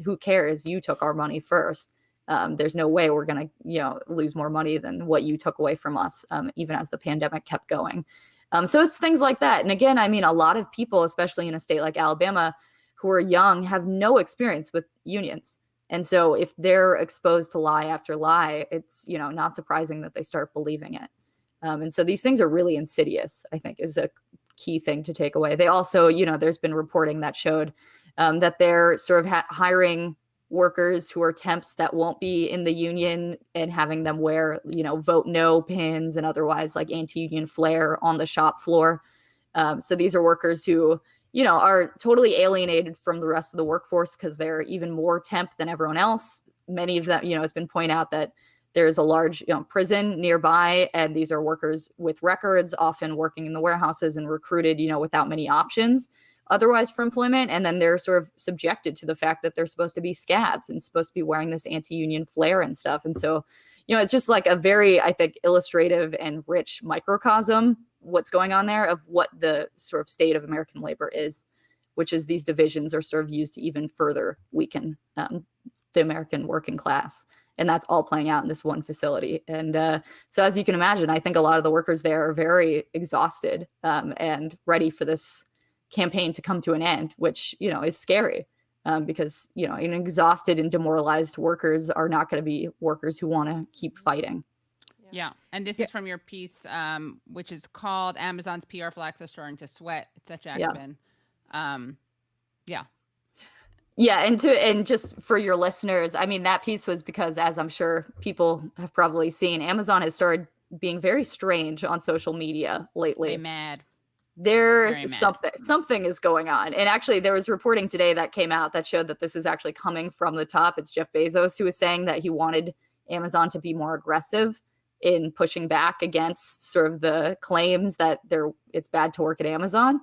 who cares? You took our money first. There's no way we're going to, lose more money than what you took away from us, even as the pandemic kept going. So it's things like that. And again, I mean, a lot of people, especially in a state like Alabama, who are young, have no experience with unions. And so if they're exposed to lie after lie, it's, not surprising that they start believing it. And so these things are really insidious, I think, is a key thing to take away. They also, there's been reporting that showed that they're sort of hiring workers who are temps that won't be in the union and having them wear, vote no pins and otherwise like anti-union flair on the shop floor. So these are workers who, are totally alienated from the rest of the workforce because they're even more temp than everyone else. Many of them, it's been pointed out that there's a large prison nearby, and these are workers with records, often working in the warehouses and recruited, without many options otherwise for employment. And then they're sort of subjected to the fact that they're supposed to be scabs and supposed to be wearing this anti-union flair and stuff. And so, it's just like a very, I think, illustrative and rich microcosm what's going on there of what the sort of state of American labor is, which is these divisions are sort of used to even further weaken the American working class. And that's all playing out in this one facility. And so as you can imagine, I think a lot of the workers there are very exhausted and ready for this campaign to come to an end, which, is scary because, exhausted and demoralized workers are not going to be workers who want to keep fighting. Yeah. And this is from your piece, which is called Amazon's PR flags are starting to sweat. It's at Jacobin. Yeah. Yeah, and just for your listeners, I mean, that piece was because, as I'm sure people have probably seen, Amazon has started being very strange on social media lately. Very mad. There's something is going on. And actually, there was reporting today that came out that showed that this is actually coming from the top. It's Jeff Bezos who was saying that he wanted Amazon to be more aggressive in pushing back against sort of the claims that it's bad to work at Amazon.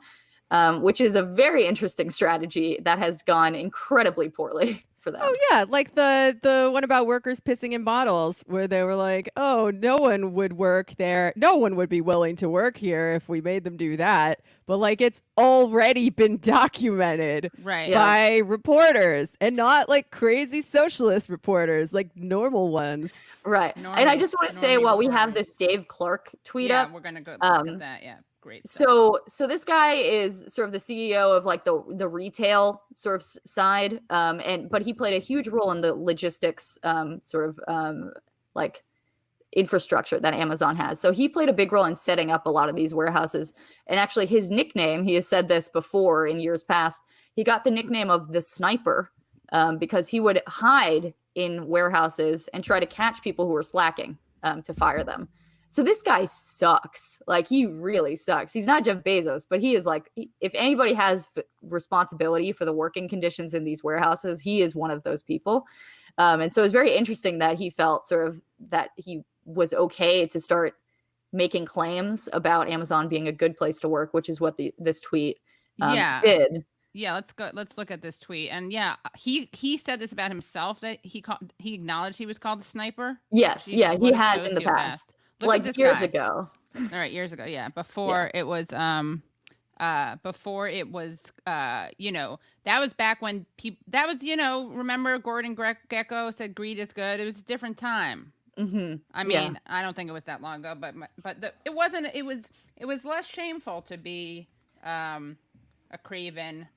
Which is a very interesting strategy that has gone incredibly poorly for them. Oh yeah, like the one about workers pissing in bottles, where they were like, "Oh, no one would work there. No one would be willing to work here if we made them do that." But like, it's already been documented by reporters, and not like crazy socialist reporters, like normal ones. Right. And I just want to say, while we have this Dave Clark tweet up, we're gonna go look at that. Yeah. Great. So this guy is sort of the CEO of like the retail sort of side, but he played a huge role in the logistics like infrastructure that Amazon has. So he played a big role in setting up a lot of these warehouses. And actually, his nickname, he has said this before in years past, he got the nickname of the Sniper because he would hide in warehouses and try to catch people who were slacking to fire them. So this guy sucks. Like, he really sucks. He's not Jeff Bezos, but he is like, if anybody has responsibility for the working conditions in these warehouses, he is one of those people. And so it's very interesting that he felt sort of that he was okay to start making claims about Amazon being a good place to work, which is what this tweet did. Yeah, let's look at this tweet. And yeah, he said this about himself, that he acknowledged he was called the Sniper. Yes, he has in the past. Like years ago. All right, years ago, yeah. Before it was that was back when remember Gordon Gekko said greed is good. It was a different time. Mm-hmm. I mean, I don't think it was that long ago, but it was less shameful to be a craven.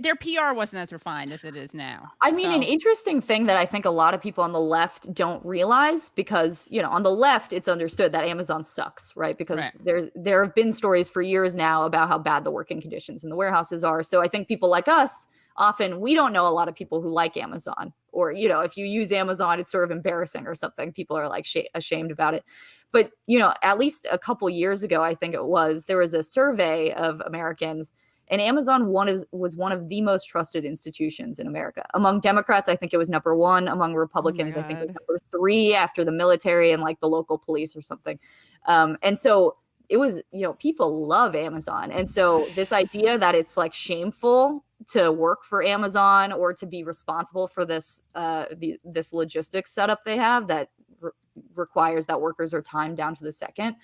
Their PR wasn't as refined as it is now. I mean, an interesting thing that I think a lot of people on the left don't realize, because, on the left, it's understood that Amazon sucks, right? Because there have been stories for years now about how bad the working conditions in the warehouses are. So I think people like us, often, we don't know a lot of people who like Amazon, or, if you use Amazon, it's sort of embarrassing or something. People are like ashamed about it. But, at least a couple years ago, I think it was, there was a survey of Americans. And Amazon was one of the most trusted institutions in America. Among Democrats, I think it was number 1. Among Republicans, I think it was number 3 after the military and like the local police or something. And so it was, people love Amazon. And so this idea that it's like shameful to work for Amazon or to be responsible for this this logistics setup they have that requires that workers are timed down to the second.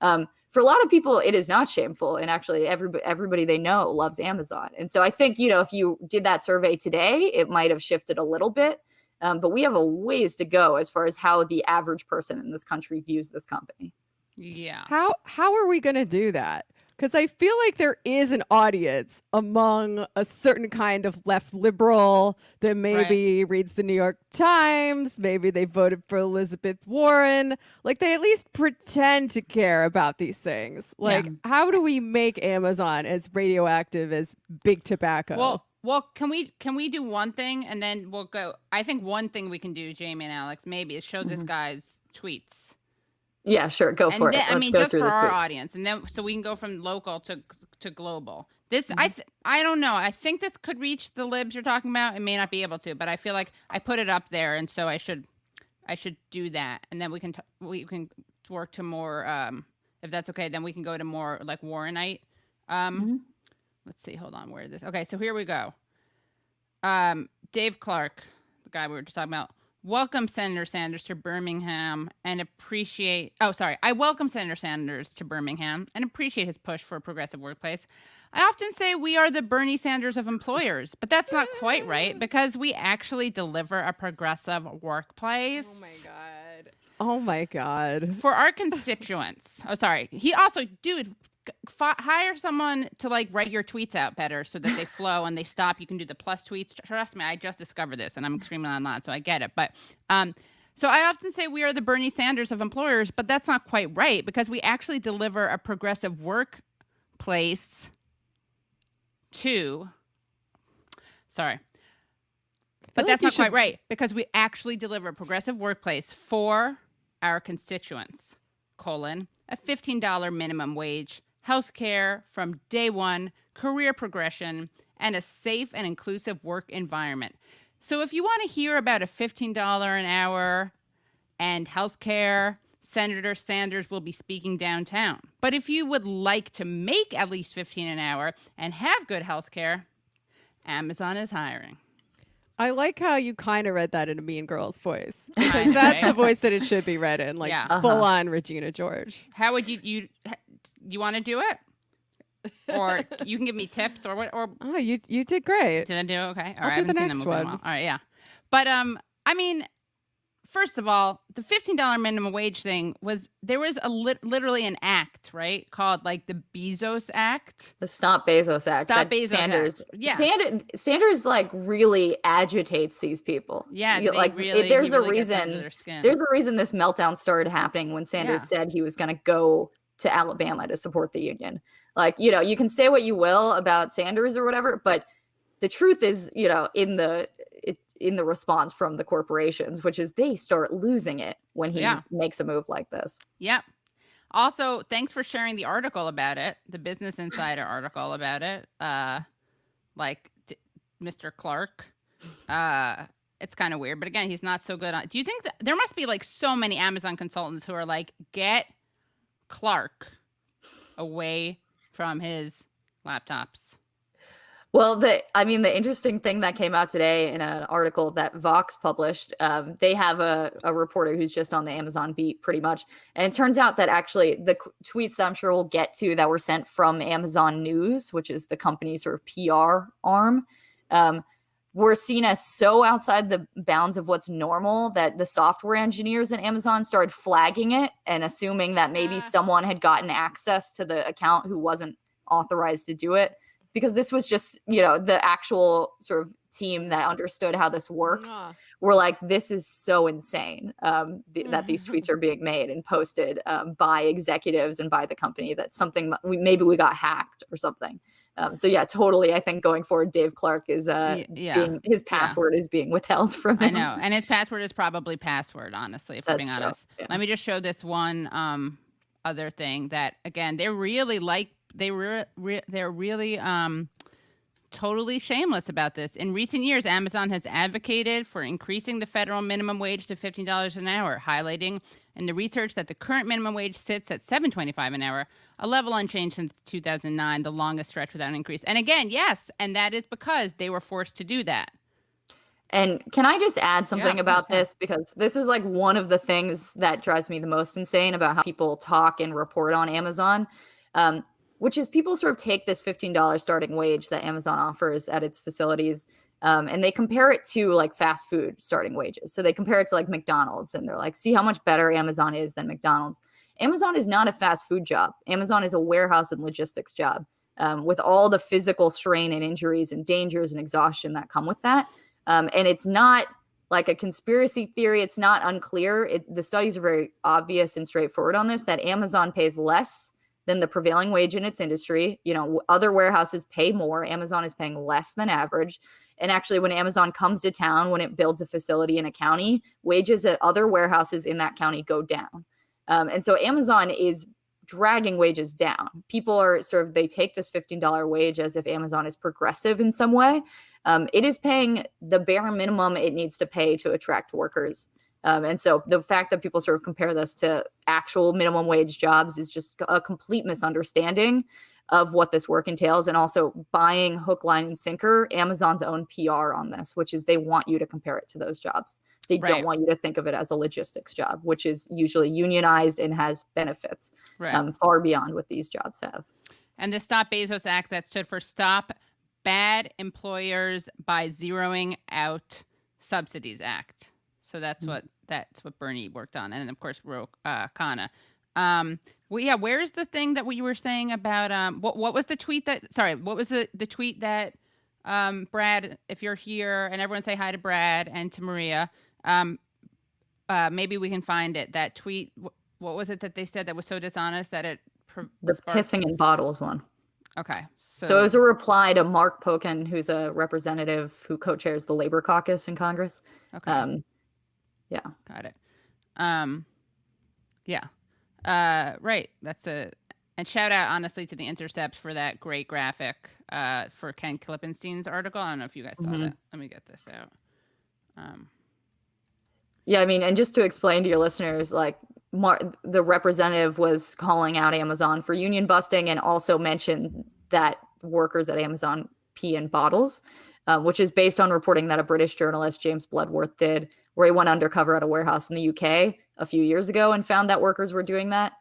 For a lot of people, it is not shameful. And actually, everybody they know loves Amazon. And so I think, if you did that survey today, it might have shifted a little bit. But we have a ways to go as far as how the average person in this country views this company. Yeah. How are we going to do that? Because I feel like there is an audience among a certain kind of left liberal that maybe reads the New York Times. Maybe they voted for Elizabeth Warren. Like, they at least pretend to care about these things. Like, how do we make Amazon as radioactive as big tobacco? Well, can we do one thing and then we'll go? I think one thing we can do, Jamie and Alex, maybe is show this guy's tweets. Yeah, sure. Go for it. I mean, just for our audience, and then so we can go from local to global. This, I don't know. I think this could reach the libs you're talking about. It may not be able to, but I feel like I put it up there, and so I should do that, and then we can work to more. If that's okay, then we can go to more like Warrenite. Let's see. Hold on. Where is this? Okay, so here we go. Dave Clark, the guy we were just talking about. Welcome Senator Sanders to Birmingham and I welcome Senator Sanders to Birmingham and appreciate his push for a progressive workplace. I often say we are the Bernie Sanders of employers, but that's not quite right because we actually deliver a progressive workplace. Oh my God. For our constituents. Oh, sorry. He also, hire someone to like write your tweets out better so that they flow and they stop. You can do the plus tweets. Trust me, I just discovered this and I'm extremely online, so I get it. But so I often say we are the Bernie Sanders of employers, but that's not quite right because we actually deliver a progressive workplace but that's not quite right because we actually deliver a progressive workplace for our constituents, a $15 minimum wage, health care from day one, career progression, and a safe and inclusive work environment. So if you want to hear about a $15 an hour and health care, Senator Sanders will be speaking downtown. But if you would like to make at least $15 an hour and have good health care, Amazon is hiring. I like how you kind of read that in a Mean Girls voice. Because that's the voice that it should be read in, like full on Regina George. How would you want to do it? Or you can give me tips or what? Or you did great. Did I do okay? All I'll do the next one. All right, yeah. But I mean, first of all, the $15 minimum wage thing there was literally an act, right? Called like the Bezos Act. The Stop Bezos Act. Stop Bezos Sanders. Act. Yeah. Sanders like really agitates these people. Yeah. There's a reason this meltdown started happening when Sanders said he was going to go to Alabama to support the union. Like, you can say what you will about Sanders or whatever, but the truth is, in the response from the corporations, which is they start losing it when he makes a move like this. Yep. Also, thanks for sharing the article about it, the Business Insider article about it. Mr. Clark. It's kind of weird, but again, he's not so good on. Do you think that there must be like so many Amazon consultants who are like, get Clark away from his laptops? Well, the interesting thing that came out today in an article that Vox published, they have a reporter who's just on the Amazon beat pretty much. And it turns out that actually the tweets that I'm sure we'll get to that were sent from Amazon News, which is the company's sort of PR arm, were seen as so outside the bounds of what's normal that the software engineers at Amazon started flagging it and assuming that maybe someone had gotten access to the account who wasn't authorized to do it. Because this was just, the actual sort of team that understood how this works. We're like, this is so insane that these tweets are being made and posted by executives and by the company. That's something maybe we got hacked or something. So yeah, totally. I think going forward, Dave Clark is his password is being withheld from him. I know, and his password is probably password. Honestly, if we're being honest. Yeah. Let me just show this one other thing that again they're really totally shameless about this. In recent years, Amazon has advocated for increasing the federal minimum wage to $15 an hour, highlighting in the research that the current minimum wage sits at $7.25 an hour, a level unchanged since 2009, the longest stretch without an increase. And again, yes, and that is because they were forced to do that. And can I just add something Yeah, about 100%. this? Because this is like one of the things that drives me the most insane about how people talk and report on Amazon, which is people sort of take this $15 starting wage that Amazon offers at its facilities, and they compare it to like fast food starting wages. So they compare it to like McDonald's, and they're like, see how much better Amazon is than McDonald's. Amazon is not a fast food job. Amazon is a warehouse and logistics job, with all the physical strain and injuries and dangers and exhaustion that come with that. And it's not like a conspiracy theory. It's not unclear. The studies are very obvious and straightforward on this, that Amazon pays less than the prevailing wage in its industry. You know, other warehouses pay more. Amazon is paying less than average. And actually, when Amazon comes to town, when it builds a facility in a county, wages at other warehouses in that county go down. And so Amazon is dragging wages down. People are sort of, they take this $15 wage as if Amazon is progressive in some way. It is paying the bare minimum it needs to pay to attract workers. And so the fact that people sort of compare this to actual minimum wage jobs is just a complete misunderstanding of what this work entails, and also buying hook, line, and sinker Amazon's own PR on this, which is they want you to compare it to those jobs. They Right. don't want you to think of it as a logistics job, which is usually unionized and has benefits far beyond what these jobs have. And the Stop Bezos Act, that stood for Stop Bad Employers by Zeroing Out Subsidies Act. So that's what Bernie worked on, and then of course Kana. Well, yeah. Where's the thing that we were saying about what was the tweet that? Sorry, what was the tweet that Brad? If you're here, and everyone say hi to Brad and to Maria. Maybe we can find it. That tweet. What was it that they said that was so dishonest that it? The pissing in bottles one. Okay. So it was a reply to Mark Pocan, who's a representative who co-chairs the Labor Caucus in Congress. Okay. Yeah. Got it. Yeah. Right. And shout out honestly to The Intercept for that great graphic for Ken Klippenstein's article. I don't know if you guys saw that. Let me get this out. Yeah, I mean, and just to explain to your listeners, like the representative was calling out Amazon for union busting, and also mentioned that workers at Amazon pee in bottles, which is based on reporting that a British journalist, James Bloodworth, did, where he went undercover at a warehouse in the UK a few years ago and found that workers were doing that.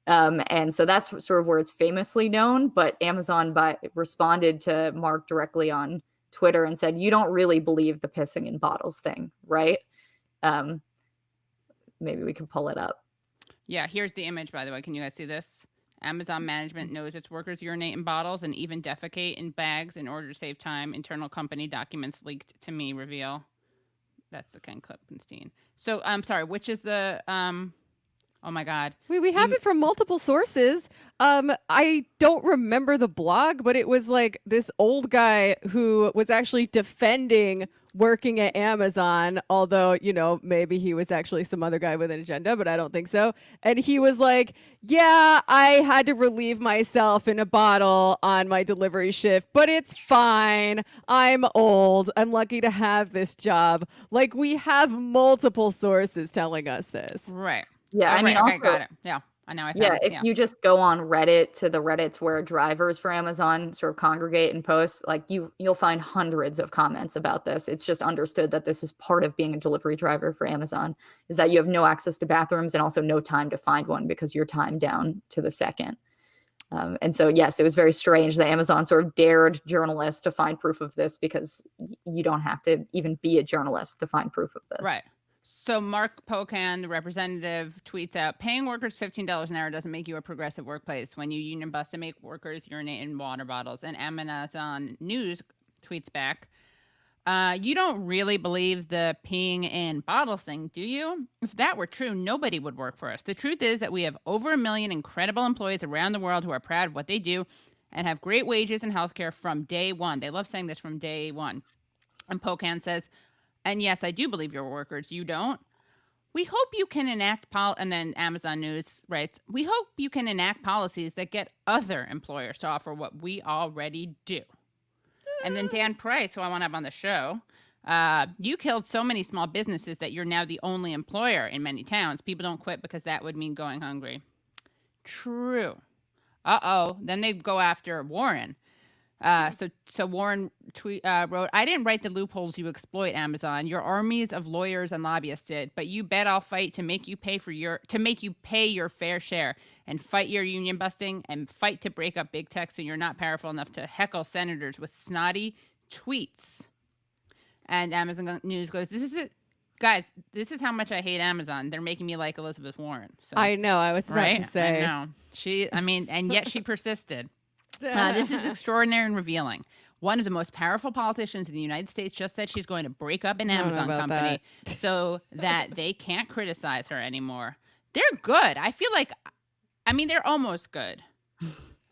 And so that's sort of where it's famously known. But Amazon responded to Mark directly on Twitter and said, you don't really believe the pissing in bottles thing, right? Maybe we can pull it up. Yeah, here's the image, by the way. Can you guys see this? Amazon management knows its workers urinate in bottles and even defecate in bags in order to save time. Internal company documents leaked to me reveal. That's the Ken Klippenstein. So I'm sorry, which is the oh my God. We have it from multiple sources. I don't remember the blog, but it was like this old guy who was actually defending working at Amazon, although, you know, maybe he was actually some other guy with an agenda, but I don't think so. And he was like, yeah, I had to relieve myself in a bottle on my delivery shift, but it's fine. I'm old. I'm lucky to have this job. Like, we have multiple sources telling us this. Right. Yeah, Oh, I mean, right. Okay, also, got it. Yeah. I know. yeah, if you just go on Reddit to the Reddits where drivers for Amazon sort of congregate and post, like you'll find hundreds of comments about this. It's just understood that this is part of being a delivery driver for Amazon, is that you have no access to bathrooms and also no time to find one because you're timed down to the second. And so, yes, it was very strange that Amazon sort of dared journalists to find proof of this, because you don't have to even be a journalist to find proof of this. Right. So Mark Pocan, the representative, tweets out, paying workers $15 an hour doesn't make you a progressive workplace when you union bust and make workers urinate in water bottles. And Amazon News tweets back, you don't really believe the peeing in bottles thing, do you? If that were true, nobody would work for us. The truth is that we have over 1 million incredible employees around the world who are proud of what they do and have great wages and healthcare from day one. They love saying this, from day one. And Pocan says, and yes, I do believe your workers. You don't. We hope you can enact and then Amazon News writes, we hope you can enact policies that get other employers to offer what we already do. And then Dan Price, who I want to have on the show, you killed so many small businesses that you're now the only employer in many towns. People don't quit because that would mean going hungry. True. Uh-oh. Then they go after Warren. So Warren wrote, I didn't write the loopholes you exploit, Amazon. Your armies of lawyers and lobbyists did, but you bet I'll fight to make you pay your fair share and fight your union busting and fight to break up big tech so you're not powerful enough to heckle senators with snotty tweets. And Amazon News goes, this is it. Guys, this is how much I hate Amazon. They're making me like Elizabeth Warren. So, I know. I was about to say. I know. And yet she persisted. This is extraordinary and revealing. One of the most powerful politicians in the United States just said she's going to break up an Amazon company so that they can't criticize her anymore. They're good. I feel like, they're almost good.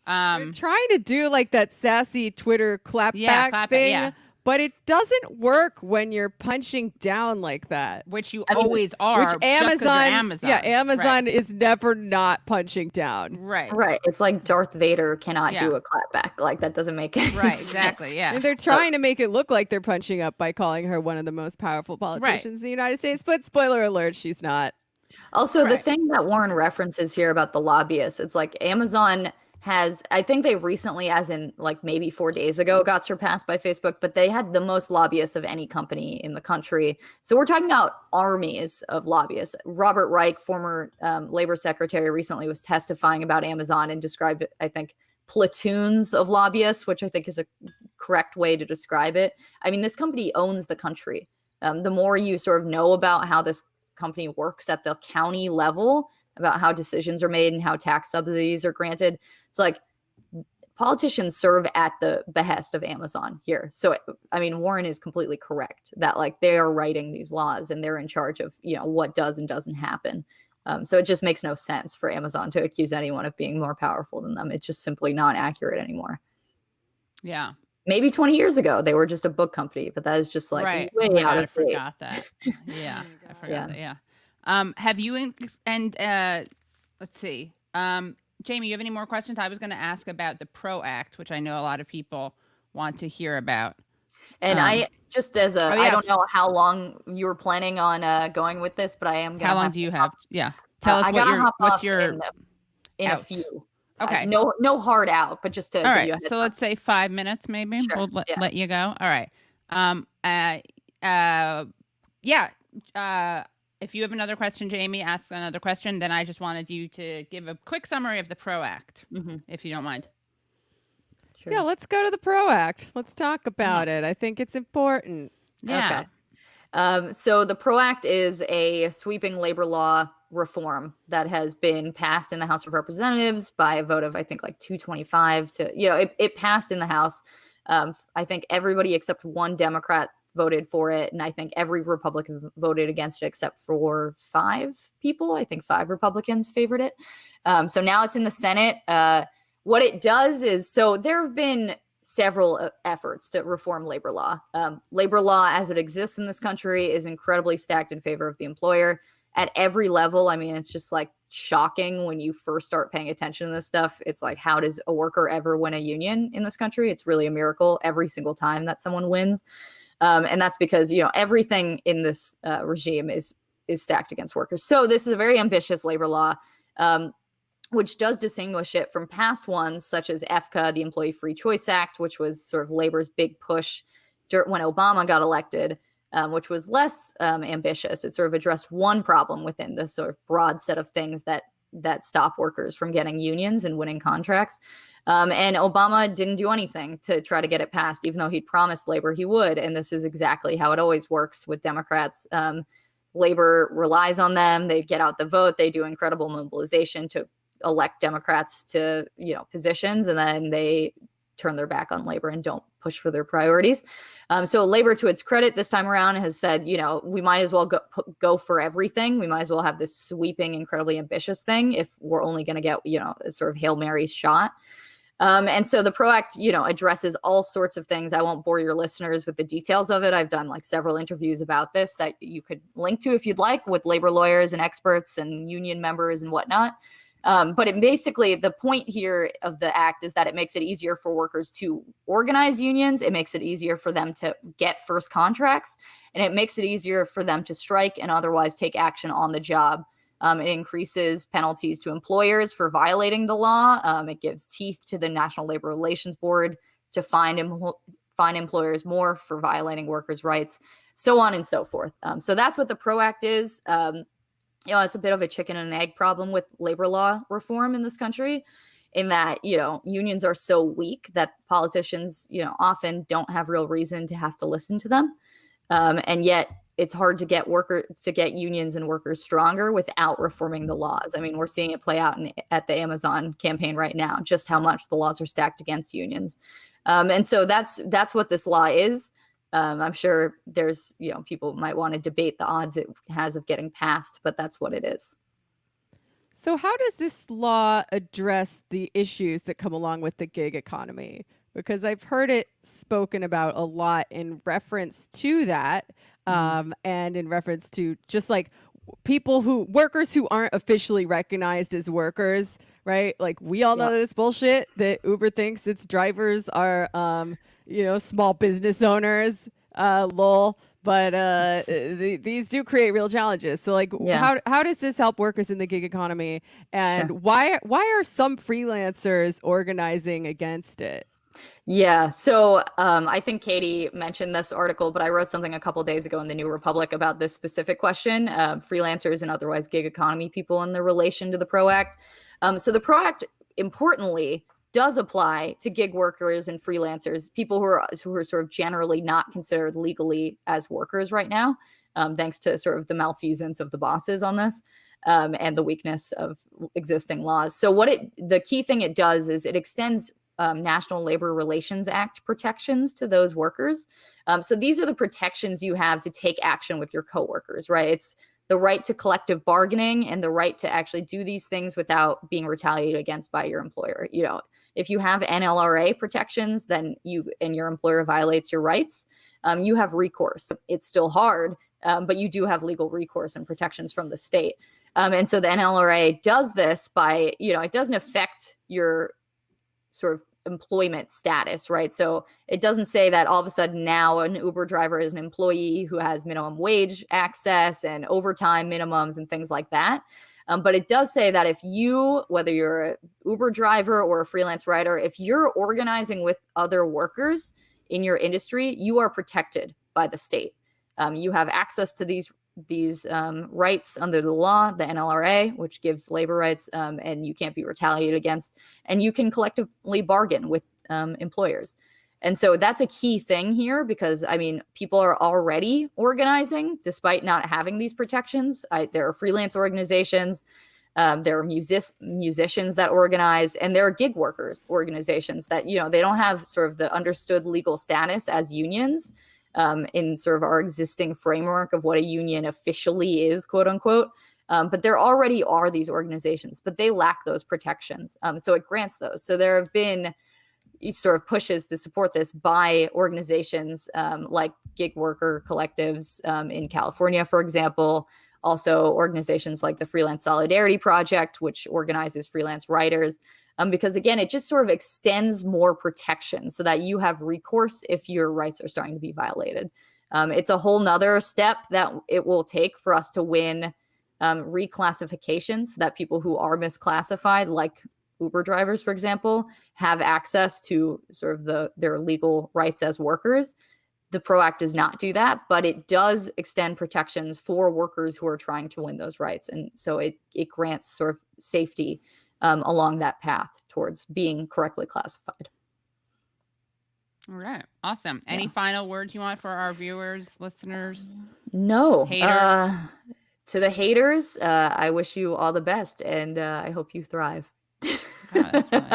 They're trying to do like that sassy Twitter clapback thing. But it doesn't work when you're punching down like that. Which you always are. Which Amazon. Yeah, Amazon is never not punching down. Right. Right. It's like Darth Vader cannot do a clapback. Like, that doesn't make any sense. Exactly, yeah. And they're trying to make it look like they're punching up by calling her one of the most powerful politicians in the United States. But spoiler alert, she's not. Also, the thing that Warren references here about the lobbyists, it's like Amazon has, I think they recently, as in like maybe 4 days ago, got surpassed by Facebook, but they had the most lobbyists of any company in the country. So we're talking about armies of lobbyists. Robert Reich, former labor secretary, recently was testifying about Amazon and described, I think, platoons of lobbyists, which I think is a correct way to describe it. This company owns the country. The more you sort of know about how this company works at the county level, about how decisions are made and how tax subsidies are granted, it's like politicians serve at the behest of Amazon here. So, Warren is completely correct that like they are writing these laws and they're in charge of, what does and doesn't happen. So it just makes no sense for Amazon to accuse anyone of being more powerful than them. It's just simply not accurate anymore. Yeah. Maybe 20 years ago, they were just a book company, but that is just like way out of date. I forgot that. Yeah. I forgot that. Yeah. Have you, let's see, Jamie, you have any more questions? I was going to ask about the PRO Act, which I know a lot of people want to hear about. And I just I don't know how long you were planning on going with this, but I am going to. How long do you have? Yeah. Tell us what's your in a few. Okay. No hard out, but just to all right. So let's say 5 minutes, maybe. Sure. We'll let you go. All right. If you have another question, Jamie, ask another question. Then I just wanted you to give a quick summary of the PRO Act, if you don't mind. Sure. Yeah, let's go to the PRO Act. Let's talk about it. I think it's important. Yeah. Okay. So the PRO Act is a sweeping labor law reform that has been passed in the House of Representatives by a vote of, I think, like 225 to, it passed in the House. I think everybody except one Democrat voted for it, and I think every Republican voted against it except for 5 people. I think 5 Republicans favored it. So now it's in the Senate. What it does is, so there have been several efforts to reform labor law. Labor law as it exists in this country is incredibly stacked in favor of the employer at every level. It's just like shocking when you first start paying attention to this stuff. It's like, how does a worker ever win a union in this country? It's really a miracle every single time that someone wins. And that's because, everything in this regime is stacked against workers. So this is a very ambitious labor law, which does distinguish it from past ones, such as EFCA, the Employee Free Choice Act, which was sort of labor's big push when Obama got elected, which was less ambitious. It sort of addressed one problem within the sort of broad set of things that stop workers from getting unions and winning contracts. And Obama didn't do anything to try to get it passed, even though he'd promised labor he would. And this is exactly how it always works with Democrats. Labor relies on them. They get out the vote. They do incredible mobilization to elect Democrats to, positions, and then they turn their back on labor and don't push for their priorities. So labor, to its credit, this time around has said, we might as well go for everything. We might as well have this sweeping, incredibly ambitious thing if we're only going to get, a sort of Hail Mary shot. And so the PRO Act, addresses all sorts of things. I won't bore your listeners with the details of it. I've done like several interviews about this that you could link to if you'd like, with labor lawyers and experts and union members and whatnot. But it basically, the point here of the act is that it makes it easier for workers to organize unions. It makes it easier for them to get first contracts, and it makes it easier for them to strike and otherwise take action on the job. It increases penalties to employers for violating the law. It gives teeth to the National Labor Relations Board to fine employers more for violating workers' rights, so on and so forth. So that's what the PRO Act is. It's a bit of a chicken and egg problem with labor law reform in this country, in that, unions are so weak that politicians, often don't have real reason to have to listen to them. And yet it's hard to get unions and workers stronger without reforming the laws. I mean, we're seeing it play out at the Amazon campaign right now, just how much the laws are stacked against unions. And so that's what this law is. I'm sure there's, people might want to debate the odds it has of getting passed, but that's what it is. So how does this law address the issues that come along with the gig economy? Because I've heard it spoken about a lot in reference to that, and in reference to just like workers who aren't officially recognized as workers, right? Like, we all know that it's bullshit that Uber thinks its drivers are, small business owners, lol. But these do create real challenges. So, like, how does this help workers in the gig economy? And why are some freelancers organizing against it? Yeah. So I think Katie mentioned this article, but I wrote something a couple days ago in the New Republic about this specific question, freelancers and otherwise gig economy people and their relation to the PRO Act. So the PRO Act, importantly, does apply to gig workers and freelancers, people who are sort of generally not considered legally as workers right now, thanks to sort of the malfeasance of the bosses on this, and the weakness of existing laws. So the key thing it does is it extends National Labor Relations Act protections to those workers. So these are the protections you have to take action with your coworkers, right? It's the right to collective bargaining and the right to actually do these things without being retaliated against by your employer. If you have NLRA protections, then your employer violates your rights, you have recourse. It's still hard, but you do have legal recourse and protections from the state. And so the NLRA does this by, it doesn't affect your sort of employment status, right? So it doesn't say that all of a sudden now an Uber driver is an employee who has minimum wage access and overtime minimums and things like that. But it does say that if you, whether you're an Uber driver or a freelance writer, if you're organizing with other workers in your industry, you are protected by the state. You have access to these rights under the law, the NLRA, which gives labor rights, and you can't be retaliated against, and you can collectively bargain with employers. And so that's a key thing here, because people are already organizing despite not having these protections. There are freelance organizations, there are musicians that organize, and there are gig workers organizations that, they don't have sort of the understood legal status as unions, in sort of our existing framework of what a union officially is, quote unquote. But there already are these organizations, but they lack those protections. So it grants those. So there have been sort of pushes to support this by organizations like gig worker collectives in California, for example. Also organizations like the Freelance Solidarity Project, which organizes freelance writers. Because again, it just sort of extends more protection so that you have recourse if your rights are starting to be violated. It's a whole nother step that it will take for us to win reclassification, so that people who are misclassified, like Uber drivers, for example, have access to sort of their legal rights as workers. The PRO Act does not do that, but it does extend protections for workers who are trying to win those rights. And so it grants sort of safety along that path towards being correctly classified. All right. Awesome. Any final words you want for our viewers, listeners? No. Haters? To the haters, I wish you all the best, and I hope you thrive. God, that's really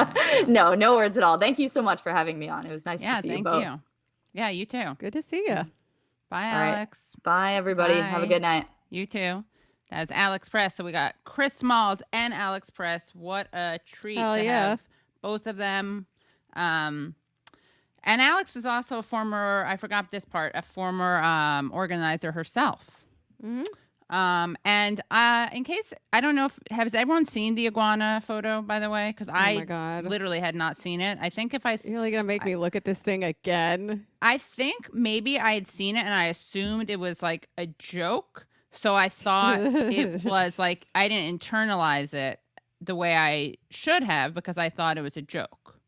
nice. No words at all. Thank you so much for having me on. It was nice to see you both. Thank you. Yeah, you too. Good to see you. Bye, All right. Alex. Bye, everybody. Bye. Have a good night. You too. That's Alex Press. So we got Chris Smalls and Alex Press. What a treat Hell to yeah. have both of them. And Alex was also a former organizer herself. Mm-hmm. And in case, I don't know has everyone seen the iguana photo, by the way? Because my God. literally had not seen it. I think You're really going to make me look at this thing again? I think maybe I had seen it and I assumed it was like a joke. So I thought it was like, I didn't internalize it the way I should have, because I thought it was a joke.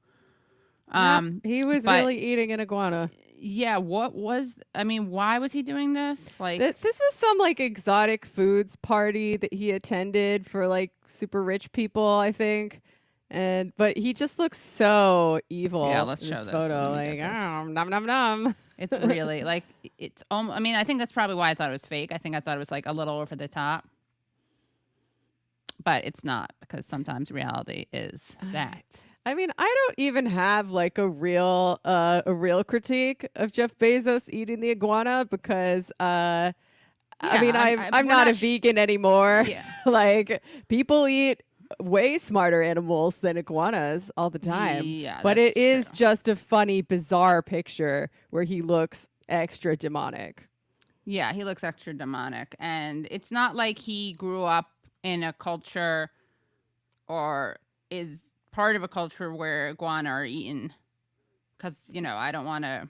He was but- really eating an iguana. Yeah, why was he doing this? Like, This was some like exotic foods party that he attended for like super rich people, I think. But he just looks so evil. Yeah, let's in show this this. photo. Let me Like, get this. nom nom nom. it's really like it's. I think that's probably why I thought it was fake. I think I thought it was like a little over the top, but it's not, because sometimes reality is that. I mean, I don't even have like a real critique of Jeff Bezos eating the iguana because I mean, I'm not a vegan anymore. Yeah. Like, people eat way smarter animals than iguanas all the time. Yeah, but it that's is true. just a funny, bizarre picture where he looks extra demonic. Yeah, he looks extra demonic, and it's not like he grew up in a culture or is part of a culture where iguana are eaten. Because, I don't want to.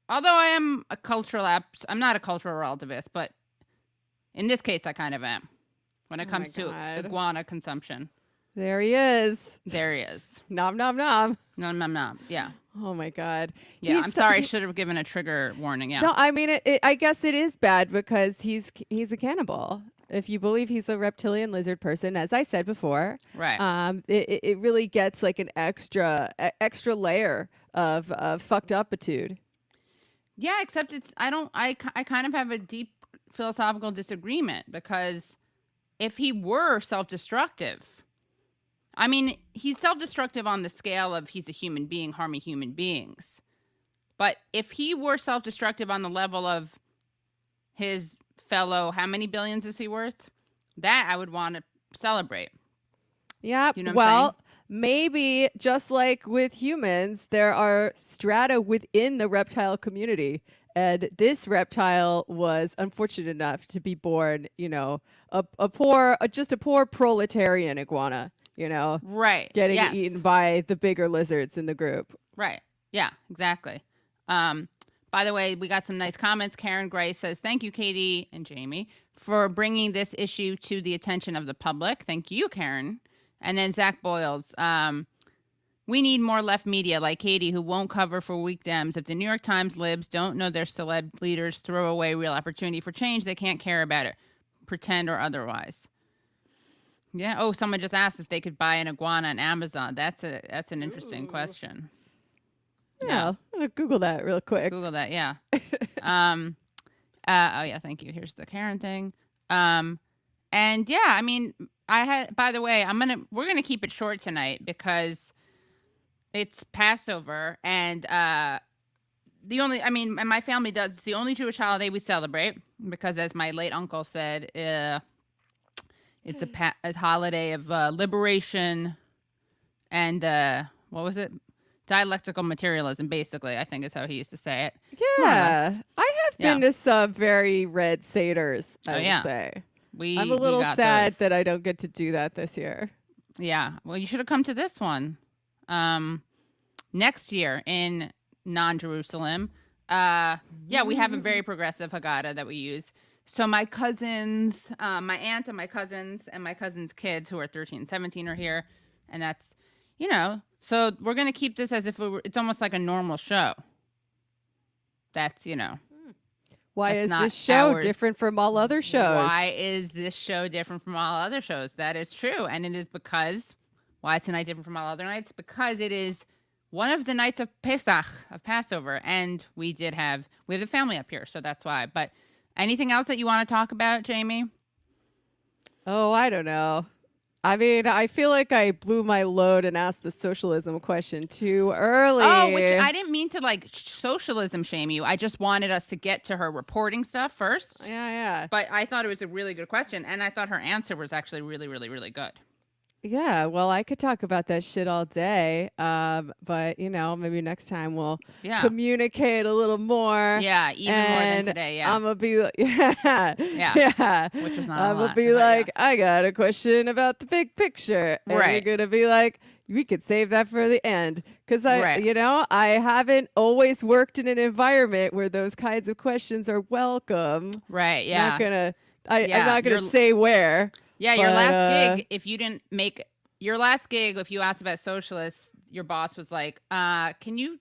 Although I am I'm not a cultural relativist, but in this case, I kind of am. When it Oh comes my to God. iguana consumption, There he is. there he is. Nom nom nom. No, no, no. Yeah, Oh my God. yeah. He's I'm so- sorry. I he- should have given a trigger warning. Yeah. No, I mean, I guess it is bad because he's a cannibal. If you believe he's a reptilian lizard person, as I said before, Right. it really gets like an extra layer of fucked upitude. Yeah, except I kind of have a deep philosophical disagreement, because if he were self-destructive, I mean, he's self-destructive on the scale of he's a human being harming human beings. But if he were self-destructive on the level of his fellow, how many billions is he worth? That I would want to celebrate. Yeah. You know what I'm Well, maybe just like with humans, there are strata within the reptile community. And this reptile was unfortunate enough to be born, just a poor proletarian iguana, Right. getting Yes. eaten by the bigger lizards in the group. Right. Yeah, exactly. By the way, we got some nice comments. Karen Gray says, "Thank you, Katie and Jamie, for bringing this issue to the attention of the public." Thank you, Karen. And then Zach Boyles, "We need more left media like Katie, who won't cover for weak Dems. If the New York Times libs don't know their celeb leaders throw away real opportunity for change, they can't care about it, pretend or otherwise." Yeah. Oh, someone just asked if they could buy an iguana on Amazon. That's an interesting question. Yeah. I'm going to Google that real quick. Google that, yeah. Oh yeah, thank you. Here's the Karen thing. And yeah, I mean, by the way, we're gonna keep it short tonight because it's Passover, and and my family does. It's the only Jewish holiday we celebrate because, as my late uncle said, it's a holiday of liberation and what was it? Dialectical materialism, basically, I think is how he used to say it. Yeah. I have Yeah. been to some very red Seders, I Oh, would yeah. say. We I'm a little got sad those. that I don't get to do that this year. Yeah. Well, you should have come to this one. Next year in non-Jerusalem. Yeah, we have a very progressive Haggadah that we use. So my cousins, my aunt and my cousins kids who are 13 and 17 are here. And that's, so we're going to keep this as if it's almost like a normal show. That's, Why That's is not this show our- different from all other shows? Why is this show different from all other shows? That is true. And it is because, why is tonight different from all other nights? Because it is one of the nights of Pesach, of Passover. And we have the family up here. So that's why. But anything else that you want to talk about, Jamie? Oh, I don't know. I mean, I feel like I blew my load and asked the socialism question too early. Oh, I didn't mean to socialism shame you. I just wanted us to get to her reporting stuff first. Yeah. But I thought it was a really good question. And I thought her answer was actually really, really, really good. Yeah, well, I could talk about that shit all day. But, maybe next time we'll Yeah. communicate a little more. Yeah, even more than And today. Yeah. I'm gonna be like, yeah, Yeah, which was not a I'm gonna lot, be but like, yes. I got a question about the big picture, and Right. you're gonna be like, we could save that for the end, because Right. I haven't always worked in an environment where those kinds of questions are welcome. Right. Yeah. I'm not gonna Your- say where. Yeah, your But, last gig, if you didn't make your last gig, if you asked about socialists, your boss was like, "Can you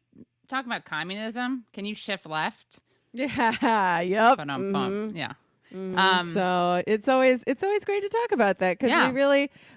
talk about communism? Can you shift left?" Yeah. Yep. Bum. Yeah. So it's always great to talk about that because Yeah.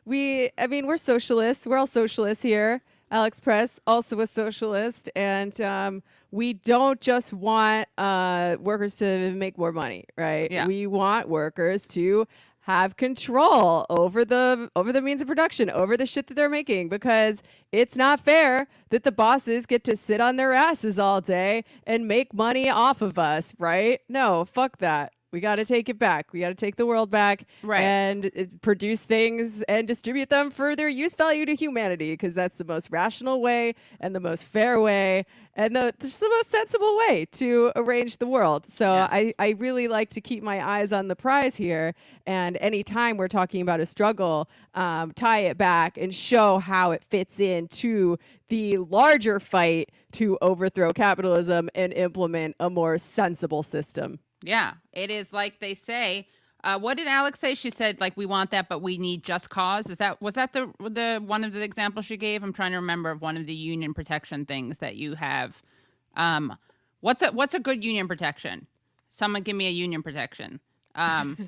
we're socialists. We're all socialists here. Alex Press also a socialist, and we don't just want workers to make more money, right? Yeah. We want workers to have control over the means of production, over the shit that they're making, because it's not fair that the bosses get to sit on their asses all day and make money off of us, right? No, fuck that. We got to take it back. We got to take the world back and produce things and distribute them for their use value to humanity, because that's the most rational way and the most fair way and just the most sensible way to arrange the world. So Yes. I really like to keep my eyes on the prize here. And anytime we're talking about a struggle, tie it back and show how it fits into the larger fight to overthrow capitalism and implement a more sensible system. Yeah, it is like they say. What did Alex say? She said, like, we want that, but we need just cause. Was that the one of the examples she gave? I'm trying to remember of one of the union protection things that you have. What's a good union protection? Someone give me a union protection. Because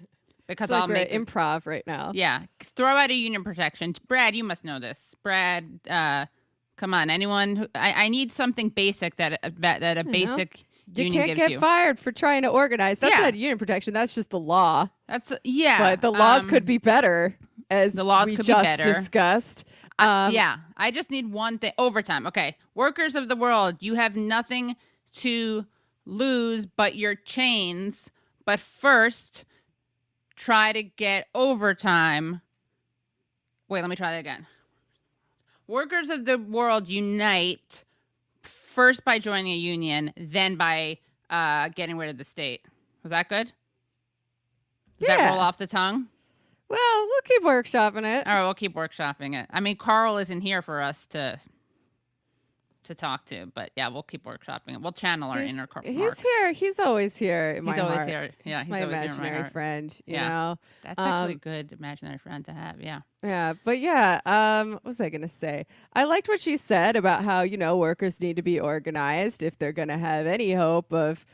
Like I'll we're make at improv right now. Yeah, throw out a union protection. Brad, you must know this. Brad, come on, anyone? I need something basic that a basic. You Union can't gives get fired for trying to organize. That's not union protection. That's just the law. But the laws could be better, as the laws we could just be better. discussed. I just need one thing. Overtime. Okay. Workers of the world, you have nothing to lose but your chains. But first, try to get overtime. Wait, let me try that again. Workers of the world, unite. First by joining a union, then by getting rid of the state. Was that good? Does that roll off the tongue? Well, we'll keep workshopping it. All right, we'll keep workshopping it. I mean, Carl isn't here for us to talk to, but yeah, we'll keep workshopping it. We'll channel our inner Carl. He's here. He's always here in my heart. He's always here. Yeah, he's my imaginary friend. You know, that's actually a good imaginary friend to have. Yeah. Yeah, but what was I gonna say? I liked what she said about how workers need to be organized if they're gonna have any hope of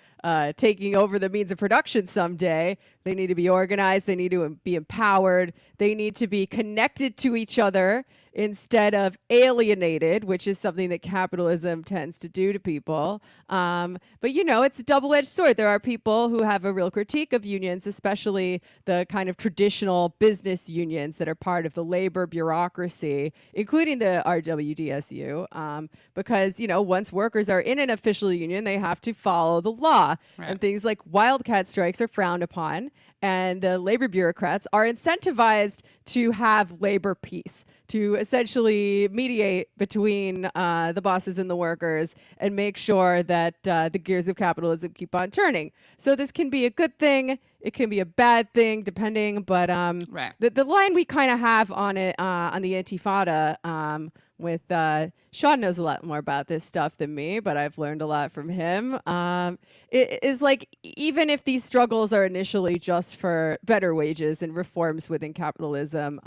taking over the means of production someday. They need to be organized. They need to be empowered. They need to be connected to each other instead of alienated, which is something that capitalism tends to do to people. But it's a double-edged sword. There are people who have a real critique of unions, especially the kind of traditional business unions that are part of the labor bureaucracy, including the RWDSU, because, once workers are in an official union, they have to follow the law. Right. And things like wildcat strikes are frowned upon, and the labor bureaucrats are incentivized to have labor peace, to essentially mediate between the bosses and the workers and make sure that the gears of capitalism keep on turning. So this can be a good thing. It can be a bad thing, depending. But the line we kind of have on it, on the Intifada, with Sean knows a lot more about this stuff than me, but I've learned a lot from him. It is like, even if these struggles are initially just for better wages and reforms within capitalism,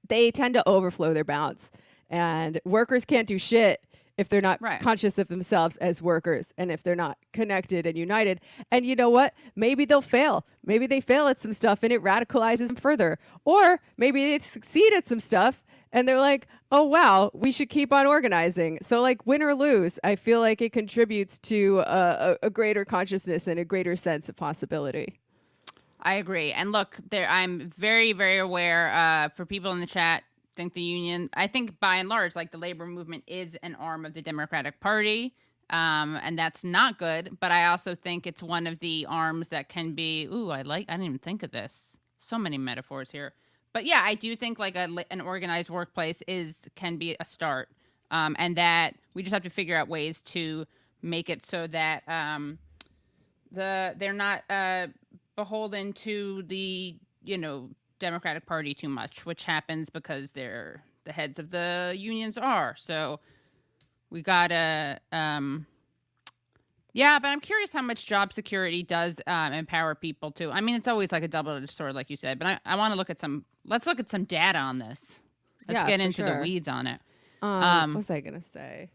they tend to overflow their bounds, and workers can't do shit if they're not conscious of themselves as workers, and if they're not connected and united. And you know what? Maybe they'll fail. Maybe they fail at some stuff and it radicalizes them further. Or maybe they succeed at some stuff and they're like, oh, wow, we should keep on organizing. So like, win or lose, I feel like it contributes to a greater consciousness and a greater sense of possibility. I agree. And look, I'm very, very aware, for people in the chat, I think by and large, like, the labor movement is an arm of the Democratic Party, and that's not good. But I also think it's one of the arms that can be, I didn't even think of this. So many metaphors here. But yeah, I do think like an organized workplace can be a start, and that we just have to figure out ways to make it so that they're not beholden to the Democratic Party too much, which happens because they're the heads of the unions are. So we gotta but I'm curious how much job security does empower people too. I mean, it's always like a double-edged sword, like you said, but I want to let's look at some data on this. Let's get into the weeds on it. What was I gonna say?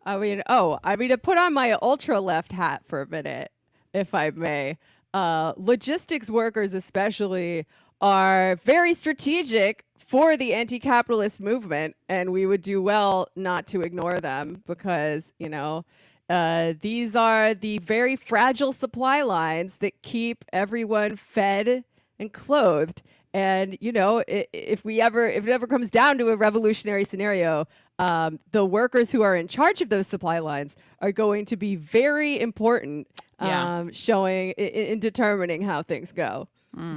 I mean, to put on my ultra left hat for a minute, if I may. Logistics workers, especially, are very strategic for the anti-capitalist movement, and we would do well not to ignore them because, these are the very fragile supply lines that keep everyone fed and clothed. And, if it ever comes down to a revolutionary scenario, the workers who are in charge of those supply lines are going to be very important, showing in determining how things go.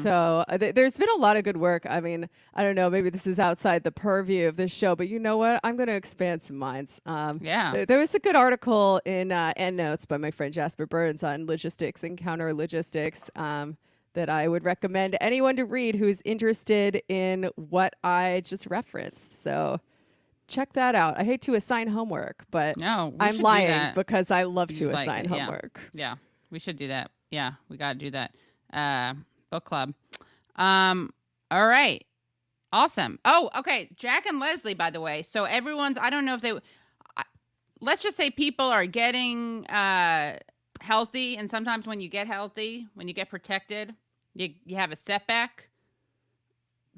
So there's been a lot of good work. I mean, I don't know, maybe this is outside the purview of this show, but you know what? I'm going to expand some minds. There was a good article in EndNotes by my friend Jasper Burns on logistics and counter logistics that I would recommend anyone to read who's interested in what I just referenced. So check that out. I hate to assign homework, but I'm lying because I love to assign homework. Yeah, we should do that. Yeah, we got to do that. Book club. All right. Awesome. Oh, okay. Jack and Leslie, by the way. So everyone's, I don't know if they, let's just say people are getting healthy. And sometimes when you get healthy, when you get protected, you have a setback.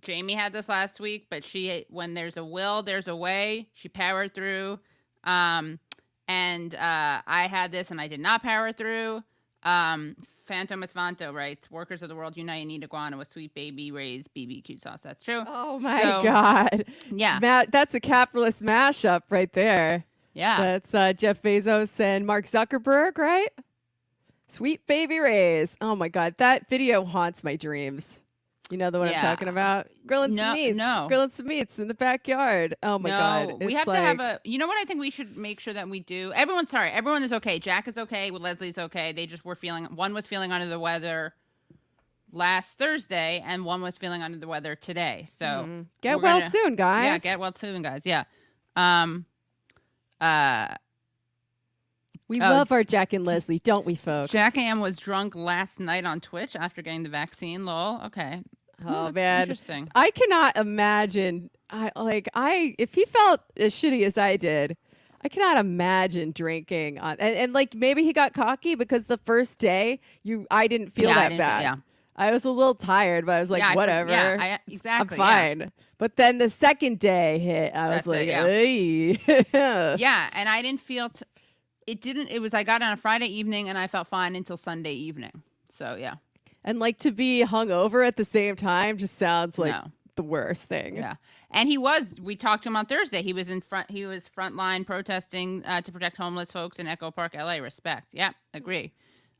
Jamie had this last week, but when there's a will, there's a way. She powered through. And I had this and I did not power through. Phantom Esvanto writes, workers of the world unite and eat iguana with sweet baby Ray's BBQ sauce. That's true. Oh my God. Yeah. That's a capitalist mashup right there. Yeah. That's Jeff Bezos and Mark Zuckerberg, right? Sweet baby Ray's. Oh my God. That video haunts my dreams. You know the one I'm talking about? Grilling some meats in the backyard. Oh my God. We have to have a, you know what I think we should make sure that we do? Everyone is okay. Jack is okay. Leslie's okay. They just one was feeling under the weather last Thursday and one was feeling under the weather today. So get well soon, guys. Yeah, get well soon, guys. Yeah. We love our Jack and Leslie, don't we, folks? Jack Am was drunk last night on Twitch after getting the vaccine. Lol. Okay. Oh man, interesting. I cannot imagine. If he felt as shitty as I did, I cannot imagine drinking on. And like maybe he got cocky because the first day I didn't feel that bad. Yeah. I was a little tired, but I was like, whatever. Exactly. I'm fine. Yeah. But then the second day hit, I was like, hey. Yeah, and I didn't feel. I got on a Friday evening and I felt fine until Sunday evening. So yeah. And like to be hungover at the same time just sounds like the worst thing. Yeah. And we talked to him on Thursday. He was frontline protesting to protect homeless folks in Echo Park, LA. Respect. Yeah, agree.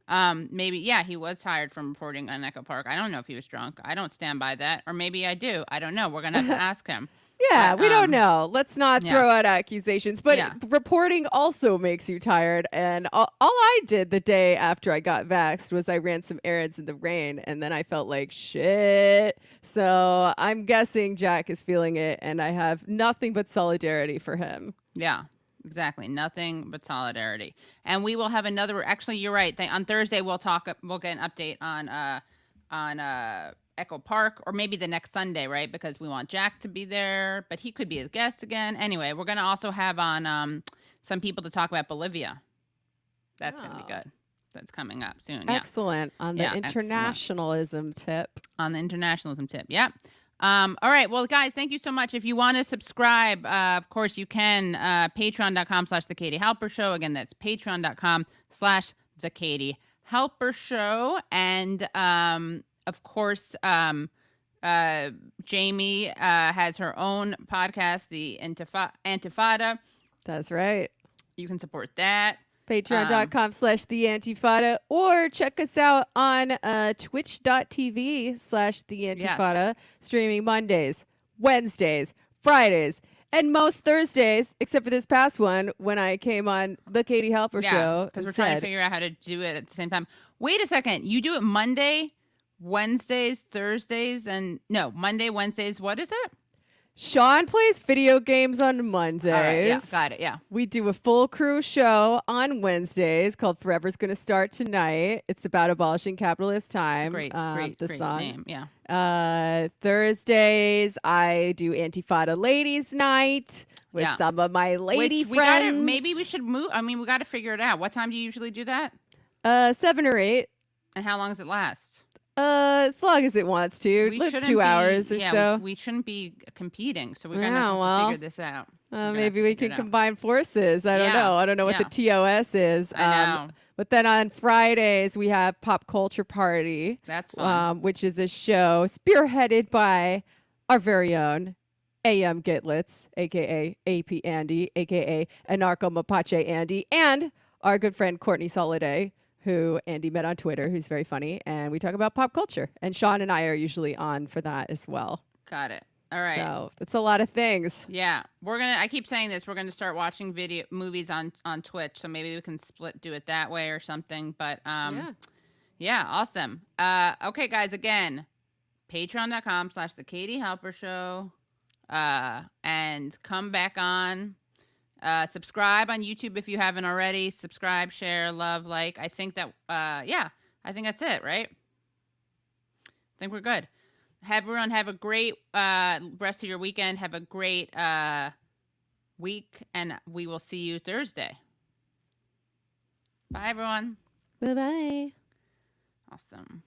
He was tired from reporting on Echo Park. I don't know if he was drunk. I don't stand by that. Or maybe I do. I don't know. We're going to have to ask him. Yeah, we don't know. Let's not throw out accusations. But reporting also makes you tired. And all I did the day after I got vaxxed was I ran some errands in the rain. And then I felt like shit. So I'm guessing Jack is feeling it. And I have nothing but solidarity for him. Yeah, exactly. Nothing but solidarity. And we will have another. Actually, you're right. On Thursday, we'll get an update on Echo Park, or maybe the next Sunday, right? Because we want Jack to be there, but he could be a guest again. Anyway, we're going to also have on some people to talk about Bolivia. That's going to be good. That's coming up soon. Excellent. On the internationalism tip. On the internationalism tip. Yeah. All right. Well, guys, thank you so much. If you want to subscribe, of course you can. Patreon.com/The Katie Halper Show. Again, that's patreon.com/The Katie Halper Show. And, of course, Jamie has her own podcast, the Antifada. That's right. You can support that. Patreon.com/The Antifada, or check us out on twitch.tv/The Antifada, streaming Mondays, Wednesdays, Fridays, and most Thursdays, except for this past one when I came on The Katie Halper Show. Because we're trying to figure out how to do it at the same time. Wait a second. You do it Monday, Wednesdays, Thursdays, and Monday, Wednesdays. What is it? Sean plays video games on Mondays. All right, yeah, got it. Yeah. We do a full crew show on Wednesdays called Forever's Gonna Start Tonight. It's about abolishing capitalist time. Great the song. name. Yeah. Thursdays, I do Antifada Ladies Night with some of my lady Which friends. Maybe we should move. I mean, we got to figure it out. What time do you usually do that? 7 or 8. And how long does it last? As long as it wants to. We Like shouldn't 2 hours or yeah, so. We shouldn't be competing, so we're gonna Yeah, have well, to figure this out. Maybe we can combine forces. I don't Yeah, know. I don't know what the TOS is. I know. But then on Fridays, we have Pop Culture Party. That's fun. Which is a show spearheaded by our very own AM Gitlitz, a.k.a. AP Andy, a.k.a. Anarcho Mapache Andy, and our good friend Courtney Soliday, who Andy met on Twitter, who's very funny. And we talk about pop culture. And Sean and I are usually on for that as well. Got it. All right. So it's a lot of things. Yeah, I keep saying this. We're gonna start watching movies on Twitch, so maybe we can do it that way or something. But yeah, awesome. Okay, guys. Again, patreon.com/the Katie Halper Show, and come back on. Subscribe on YouTube if you haven't already. Subscribe, share, love, like. I think that. I think that's it. Right. I think we're good. Everyone have a great rest of your weekend. Have a great week, and we will see you Thursday. Bye, everyone. Bye-bye. Awesome.